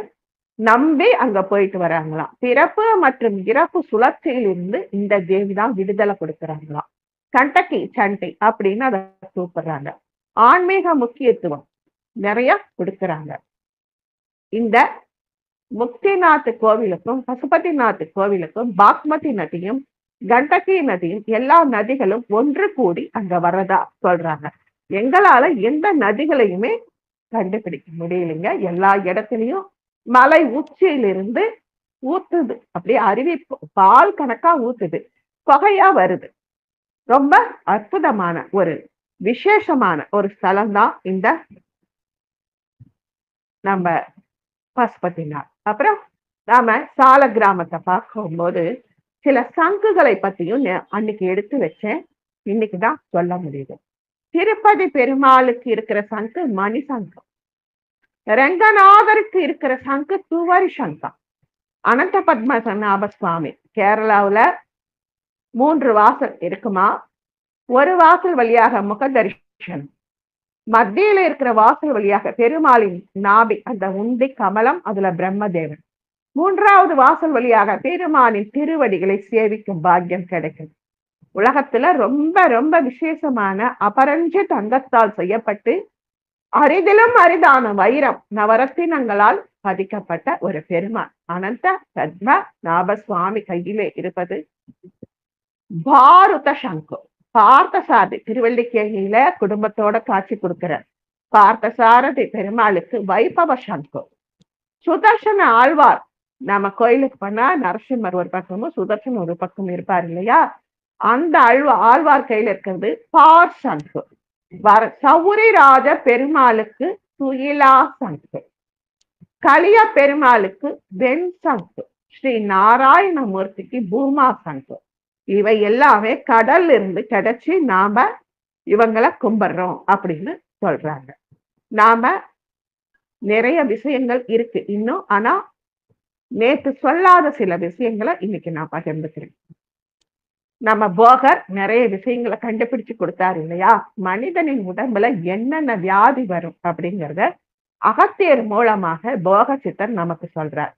நம்பி அங்க போயிட்டு வராங்களாம். பிறப்பு மற்றும் இறப்பு சுழற்சியில் இருந்து இந்த தேவி தான் விடுதலை கொடுக்கிறாங்களாம். கண்டகி சண்டி அப்படின்னு அதை கூப்பிடுறாங்க. ஆன்மீக முக்கியத்துவம் நிறைய கொடுக்கிறாங்க. இந்த முக்திநாத் கோவிலுக்கும் பசுபதிநாத் கோவிலுக்கும் பாக்மதி நதியும் கண்டகி நதியும் எல்லா நதிகளும் ஒன்று கூடி அங்க வர்றதா சொல்றாங்க. எங்களால எந்த நதிகளையுமே கண்டுபிடிக்க முடியலைங்க. எல்லா இடத்துலயும் மலை உச்சியிலிருந்து ஊத்துது, அப்படியே அருவி பால் கணக்கா ஊத்துது, புகையா வருது. ரொம்ப அற்புதமான ஒரு விசேஷமான ஒரு ஸ்தலம் தான் இந்த நம்ம பசுபதிநாத். அப்புறம் நாம சால கிராமத்தை பார்க்கும்போது சில சங்குகளை பத்தியும் அன்னைக்கு எடுத்து வச்சேன். இன்னைக்குதான் சொல்ல முடியுது. திருப்பதி பெருமாளுக்கு இருக்கிற சங்கு மணி சங்கம், ரங்கநாதருக்கு இருக்கிற சங்கு துவரி சங்கம். அனந்த பத்மநாப சுவாமி கேரளாவுல 3 வாசல் இருக்குமா. ஒரு வாசல் வழியாக முக தரிசனம், மத்தியில இருக்கிற வாசல் வழியாக பெருமாளின் நாபி அந்த உண்டி கமலம், அதுல பிரம்மதேவன். 3வது வாசல் வழியாக பெருமானின் திருவடிகளை சேவிக்கும் பாக்கியம் கிடைக்கும். உலகத்துல ரொம்ப ரொம்ப விசேஷமான அபரஞ்ச தங்கத்தால் செய்யப்பட்டு அரிதிலும் அரிதான வைரம் நவரத்தினங்களால் பதிக்கப்பட்ட ஒரு பெருமாள் அனந்த பத்மநாப சுவாமி கையிலே இருப்பது பாருத சங்கு. பார்த்தசாரதி திருவள்ளிக்கேணியில குடும்பத்தோட காட்சி கொடுக்கிறார். பார்த்தசாரதி பெருமாளுக்கு வைபவ சங்கு. சுதர்சன ஆழ்வார் நம்ம கோயிலுக்கு போனா நரசிம்மர் ஒரு பக்கமும் சுதர்சன் ஒரு பக்கம் இருப்பார் இல்லையா, அந்த ஆழ்வார் கையில இருக்கிறது பார் சங்கு. சௌரிராஜ பெருமாளுக்கு துயிலா சங்கு, கலிய பெருமாளுக்கு வெண் சங்கு, ஸ்ரீ நாராயணமூர்த்திக்கு பூமா சங்கு. இவை எல்லாமே கடல்ல இருந்து கிடைச்சி நாம இவங்களை கும்பிடுறோம் அப்படின்னு சொல்றாங்க. நாம நிறைய விஷயங்கள் இருக்கு இன்னும், ஆனா நேற்று சொல்லாத சில விஷயங்களை இன்னைக்கு நான் பகிர்ந்துக்கிறேன். நம்ம போகர் நிறைய விஷயங்களை கண்டுபிடிச்சு கொடுத்தாரு இல்லையா. மனிதனின் உடம்புல என்னென்ன வியாதி வரும் அப்படிங்கிறத அகத்தியர் மூலமாக போக சித்தர் நமக்கு சொல்றார்.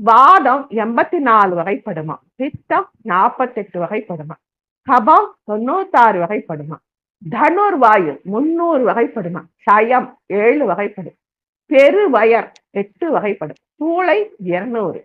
வாதம் 84 வகைப்படுமா, பித்தம் 48 வகைப்படுமா, கபம் 96 வகைப்படுமா, தனுர்வாயு 300 வகைப்படுமா, சயம் 7 வகைப்படும், பெருவயர் 8 வகைப்படும், பூளை 200,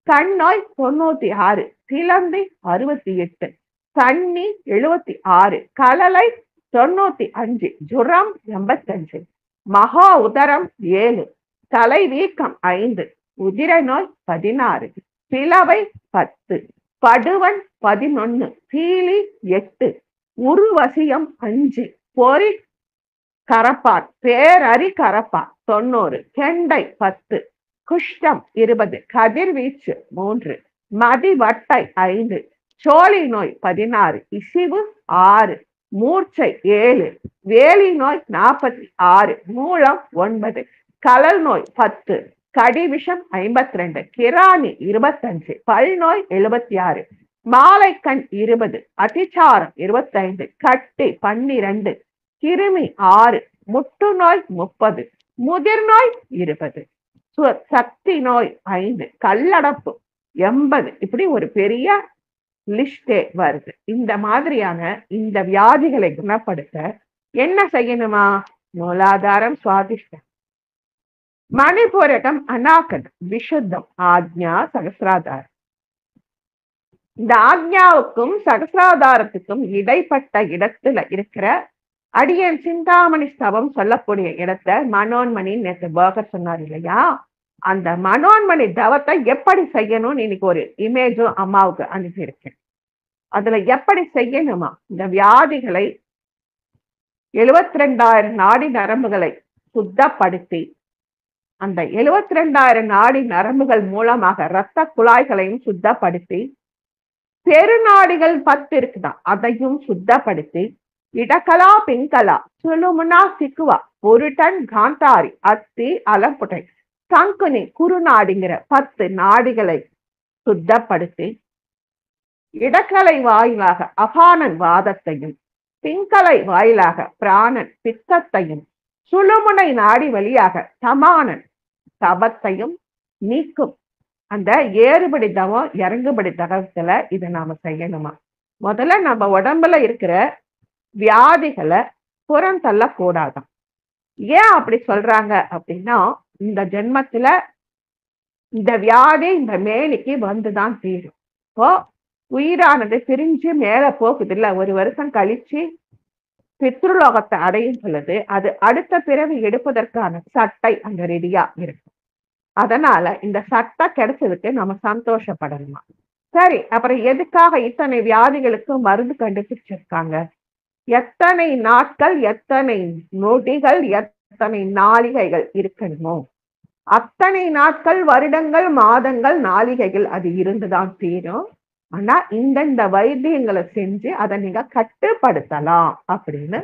கண்ணோய் 96, சிலந்தி 68, தண்ணி 76, கலலை 95, ஜுரம் 85, மகா உதரம் 7, தலைவீக்கம் 5, உதிர நோய் 16, பிளவை 10, படுவன் 11, பீலி 8, உருவசியம் 5, பொறி கரப்பான் பேரறி கரப்பான் 90, கெண்டை 10, குஷ்டம் 20, கதிர்வீச்சு 3, மதிவட்டை 5, சோழி நோய் 16, இசிவு 6, மூர்ச்சை 7, வேலி நோய் 46, மூலம் 9, கலல் நோய் 10, கடிவிஷம் 52, கிராணி 25, பல் நோய் 76, மாலைக்கண் 20, அதிச்சாரம் 25, கட்டி 12, கிருமி 6, முட்டு நோய் 30, முதிர் நோய் 20, சக்தி நோய் 5, கல்லடப்பு 80. இப்படி ஒரு பெரிய லிஸ்டே வருது. இந்த மாதிரியான இந்த வியாதிகளை குணப்படுத்த என்ன செய்யணுமா? மூலாதாரம், சுவாதிஷ்டம், மணிபூரகம், அநாகதம், விசுத்தம், ஆக்ஞா, சகசிராதாரம். இந்த ஆக்ஞாவுக்கும் சகசிராதாரத்துக்கும் இடைப்பட்ட இடத்துல இருக்கிற அடியன் சிந்தாமணி ஸ்தவம் சொல்லக்கூடிய இடத்த மனோன்மணி நேற்று பர்கர் சொன்னார் இல்லையா, அந்த மனோன்மணி தவத்தை எப்படி செய்யணும்னு இன்னைக்கு ஒரு இமேஜும் அம்மாவுக்கு அனுப்பியிருக்கேன். அதுல எப்படி செய்யணுமா? இந்த வியாதிகளை 72,000 நாடி நரம்புகளை சுத்தப்படுத்தி அந்த 72,000 நாடி நரம்புகள் மூலமாக இரத்த குழாய்களையும் சுத்தப்படுத்தி, பெருநாடிகள் 10 இருக்குதான் அதையும் சுத்தப்படுத்தி, இடக்கலா, பிங்கலா, சுழுமுனா, சிக்குவா, பொருட்டன், காந்தாரி, அத்தி, அலப்புட்டை, சங்குனி, குறுநாடிங்கிற 10 நாடிகளை சுத்தப்படுத்தி, இடக்கலை வாயிலாக அபானன் வாதத்தையும், பிங்கலை வாயிலாக பிராணன் பித்தத்தையும், சுழுமுனை நாடி வழியாக சமானன் தபத்தையும் நீக்கும். அந்த ஏறுபடி தவம் இறங்குபடி தகவத்துல இதை நாம செய்யணுமா? முதல்ல நம்ம உடம்புல இருக்கிற வியாதிகளை புறந்தள்ள கூடாதான். ஏன் அப்படி சொல்றாங்க அப்படின்னா, இந்த ஜென்மத்துல இந்த வியாதி இந்த மேனிக்கு வந்துதான் தீரும். இப்போ உயிரானது பிரிஞ்சு மேல போகுது இல்ல, ஒரு வருஷம் கழிச்சு பித்ருலோகத்தை அடையும் பொழுது அது அடுத்த பிறவி எடுப்பதற்கான சட்டை அங்க ரெடியா இருக்கு. அதனால இந்த சட்டை கிடைச்சதுக்கு நம்ம சந்தோஷப்படணுமா? சரி, அப்புறம் எதுக்காக இத்தனை வியாதிகளுக்கு மருந்து கண்டுபிடிச்சிருக்காங்க? எத்தனை நாட்கள், எத்தனை நொடிகள், எத்தனை நாளிகைகள் இருக்கணுமோ அத்தனை நாட்கள், வருடங்கள், மாதங்கள், நாளிகைகள் அது இருந்துதான் தீரும். ஆனா இந்த வைத்தியங்களை செஞ்சு அதை நீங்க கட்டுப்படுத்தலாம் அப்படின்னு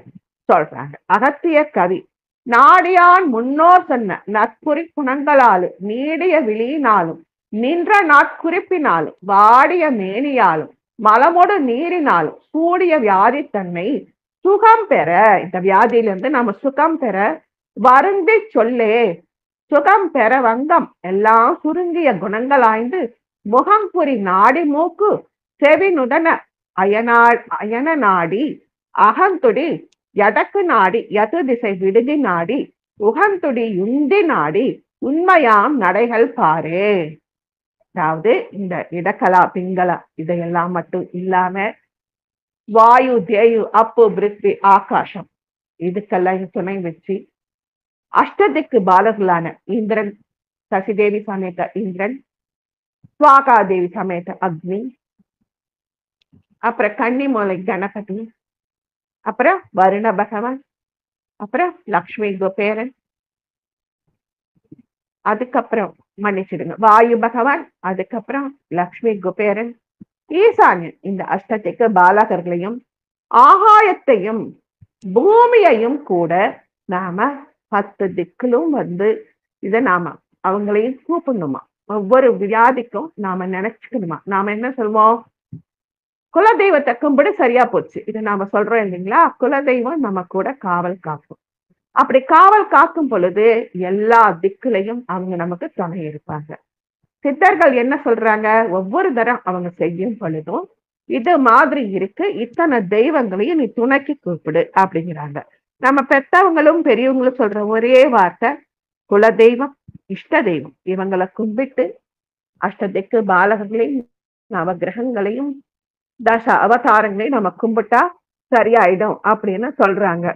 சொல்றாங்க. அகத்திய கவி நாடியான் முன்னோர் சொன்ன நற்குறி குணங்களாலும் நீடிய விழியினாலும் நின்ற நாட்குறிப்பினாலும் வாடிய மேனியாலும் மலமோடு நீரினாலும் சூடிய வியாதித்தன்மை சுகம் பெற, இந்த வியாதியிலிருந்து நம்ம சுகம் பெற வருந்தி சொல்லே, சுகம் பெற வங்கம் எல்லாம் சுருங்கிய குணங்களாய்ந்து முகம்புரி நாடி மூக்கு செவி நுதன அயன நாடி அகந்துடி எடக்கு நாடி எது திசை விடுதி நாடி உகந்துடி உந்தி நாடி உண்மையாம் நடைகள் பாரு. அதாவது இந்த இடக்கலா, பிங்களா இதையெல்லாம் மட்டும் இல்லாம வாயு, தேயு, அப்பு, பிருத்வி, ஆகாசம் இதுக்கெல்லாம் துணை வச்சு அஷ்டதிக்கு பாலகளான இந்திரன், சசிதேவி சமேத இந்திரன், சுவாகாதேவி சமேத அக்னி, அப்புறம் கன்னிமூலை கணபதி, அப்புறம் வருண பகவான், அப்புறம் லக்ஷ்மி குபேரன், அதுக்கப்புறம் மன்னிச்சிடுங்க வாயு பகவான், அதுக்கப்புறம் லக்ஷ்மி குபேரன், ஈசான்யன், இந்த அஷ்டதிக்கு பாலகர்களையும் ஆகாயத்தையும் பூமியையும் கூட நாம 10 திக்கிலும் இதை நாம அவங்களையும் கூப்பிடணுமா? ஒவ்வொரு வியாதிக்கும் நாம நினைச்சுக்கணுமா? நாம என்ன சொல்வோம்? குலதெய்வத்தை கும்பிடு சரியா போச்சு, இதை நாம சொல்றோம் இல்லைங்களா? குலதெய்வம் நம்ம கூட காவல் காக்கும். அப்படி காவல் காக்கும் பொழுது எல்லா திக்குலையும் அவங்க நமக்கு துணை இருப்பாங்க. சித்தர்கள் என்ன சொல்றாங்க? ஒவ்வொரு தரம் அவங்க செய்யும் பொழுதும் இது மாதிரி இருக்கு, இத்தனை தெய்வங்களையும் நீ துணைக்கு கூப்பிடு அப்படிங்கிறாங்க. நம்ம பெத்தவங்களும் பெரியவங்களும் சொல்ற ஒரே வார்த்தை குலதெய்வம், இஷ்ட தெய்வம், இவங்களை கும்பிட்டு அஷ்டதிக்கு பாலகர்களையும் நவகிரகங்களையும் தச அவதாரங்களையும் நம்ம கும்பிட்டா சரியாயிடும் அப்படின்னு சொல்றாங்க.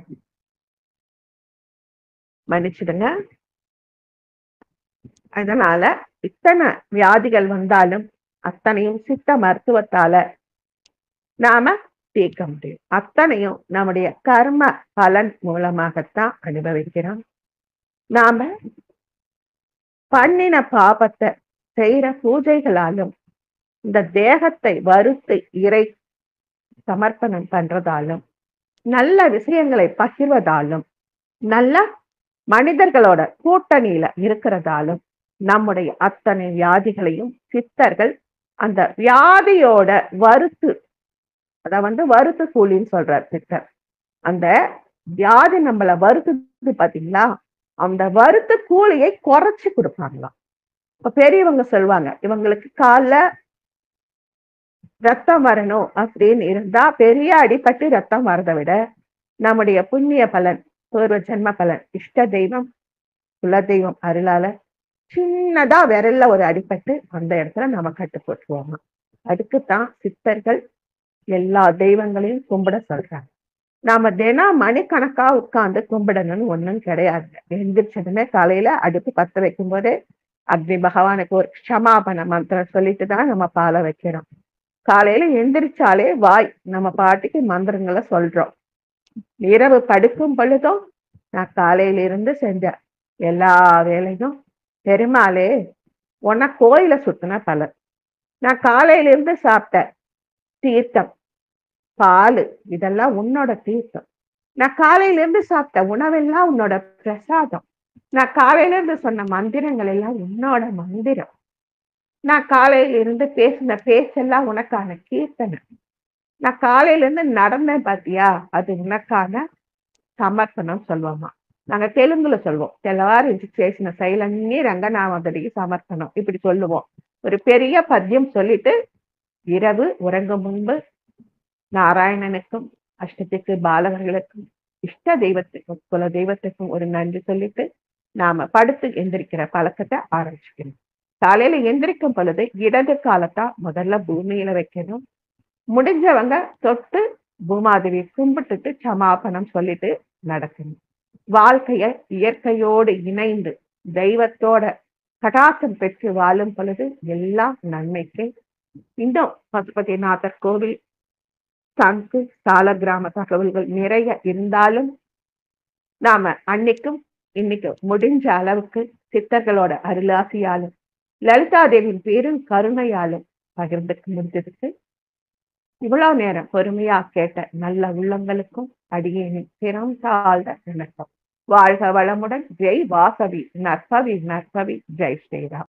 மன்னிச்சிடுங்க. அதனால இத்தனை வியாதிகள் வந்தாலும் அத்தனையும் சித்த மருத்துவத்தால நாம தீர்க்க முடியும். அத்தனையும் நம்முடைய கர்ம பலன் மூலமாகத்தான் அனுபவிக்கிறோம். நாம பண்ணின பாபத்தை செய்யற பூஜைகளாலும் இந்த தேகத்தை வறுத்து இறை சமர்ப்பணம் பண்றதாலும் நல்ல விஷயங்களை பகிர்வதாலும் நல்ல மனிதர்களோட கூட்டணியில இருக்கிறதாலும் நம்முடைய அத்தனை வியாதிகளையும் சித்தர்கள் அந்த வியாதியோட வறுத்து அத வறுத்து கூலின்னு சொல்றார் சித்தர். அந்த வியாதி நம்மள வருத்துது பாத்தீங்களா, அந்த வறுத்து கூலியை குறைச்சு கொடுப்பாங்களாம். இப்ப பெரியவங்க சொல்லுவாங்க, இவங்களுக்கு கால்ல ரத்தம் வரணும் அப்படின்னு இருந்தா பெரிய அடிபட்டு ரத்தம் வரதை விட நம்முடைய புண்ணிய பலன், பூர்வ ஜென்ம பலன், இஷ்ட தெய்வம், குல தெய்வம் அருளால சின்னதா விரல்ல ஒரு அடிபட்டு அந்த இடத்துல நம்ம கட்டு போட்டுருவோம். அதுக்குத்தான் சித்தர்கள் எல்லா தெய்வங்களையும் கும்பிட சொல்றாங்க. நாம தினம் மணிக்கணக்கா உட்கார்ந்து கும்பிடணும்னு ஒண்ணும் கிடையாது. எந்திரிச்சதுமே காலையில அடுப்பு பத்த வைக்கும் போதே அக்னி பகவானுக்கு ஒரு க்ஷமாபன மந்திரம் சொல்லிட்டு தான் நம்ம பாலை வைக்கிறோம். காலையில எந்திரிச்சாலே வாய் நம்ம பாட்டுக்கு மந்திரங்களை சொல்றோம். இரவு படுக்கும் பொழுதும் நான் காலையில இருந்து செஞ்ச எல்லா வேலையும் பெருமாளே உன்ன கோயில சுத்தின பலன், நான் காலையில இருந்து சாப்பிட்ட தீர்த்தம் பாலு இதெல்லாம் உன்னோட தீர்த்தம், நான் காலையில இருந்து சாப்பிட்ட உணவெல்லாம் உன்னோட பிரசாதம், நான் காலையில இருந்து சொன்ன மந்திரங்கள் எல்லாம் உன்னோட மந்திரம், நான் காலையில இருந்து பேசின பேச்செல்லாம் உனக்கான கீர்த்தனை, நான் காலையில இருந்து நடந்தேன் பாத்தியா அது உனக்கான சமர்ப்பணம் சொல்லுவோமா. நாங்க தெலுங்குல சொல்வோம், తెల్లవారి చేసిన శైలన్నీ రంగనామదుడికి சமர்ப்பணம் இப்படி சொல்லுவோம். ஒரு பெரிய பத்தியம் சொல்லிட்டு இரவு உறங்கும் முன்பு நாராயணனுக்கும் அஷ்டத்துக்கு பாலகர்களுக்கும் இஷ்ட தெய்வத்துக்கும் குல தெய்வத்துக்கும் ஒரு நன்றி சொல்லிட்டு நாம படுத்து எந்திரிக்கிற பழக்கத்தை ஆரம்பிச்சுக்கணும். காலையில எந்திரிக்கும் பொழுது இடது காலத்தான் முதல்ல பூமியில வைக்கணும். முடிஞ்சவங்க தொட்டு பூமாதேவியை கும்பிட்டுட்டு சமாபனம் சொல்லிட்டு நடக்கணும். வாழ்க்கைய இயற்கையோடு இணைந்து தெய்வத்தோட கடாசம் பெற்று வாழும் பொழுது எல்லாம் நன்மைக்கு. இன்னும் பசுபதிநாதர் கோவில், சங்கு, சால கிராம தகவல்கள் நிறைய இருந்தாலும் நாம அன்னைக்கும் இன்னைக்கும் முடிஞ்ச அளவுக்கு சித்தர்களோட அருளாசியாலும் லலிதாதேவியின் பெரும் கருணையாலும் பகிர்ந்துக்க முடிஞ்சதுக்கு இவ்வளவு நேரம் பொறுமையா கேட்ட நல்ல உள்ளங்களுக்கும் அடியேனின் சிரம் தாழ்ந்த வணக்கம். வாழ்க வளமுடன். ஜெய் வாசவி நற்பவி நற்பவி. ஜெய் ஸ்ரீராம்.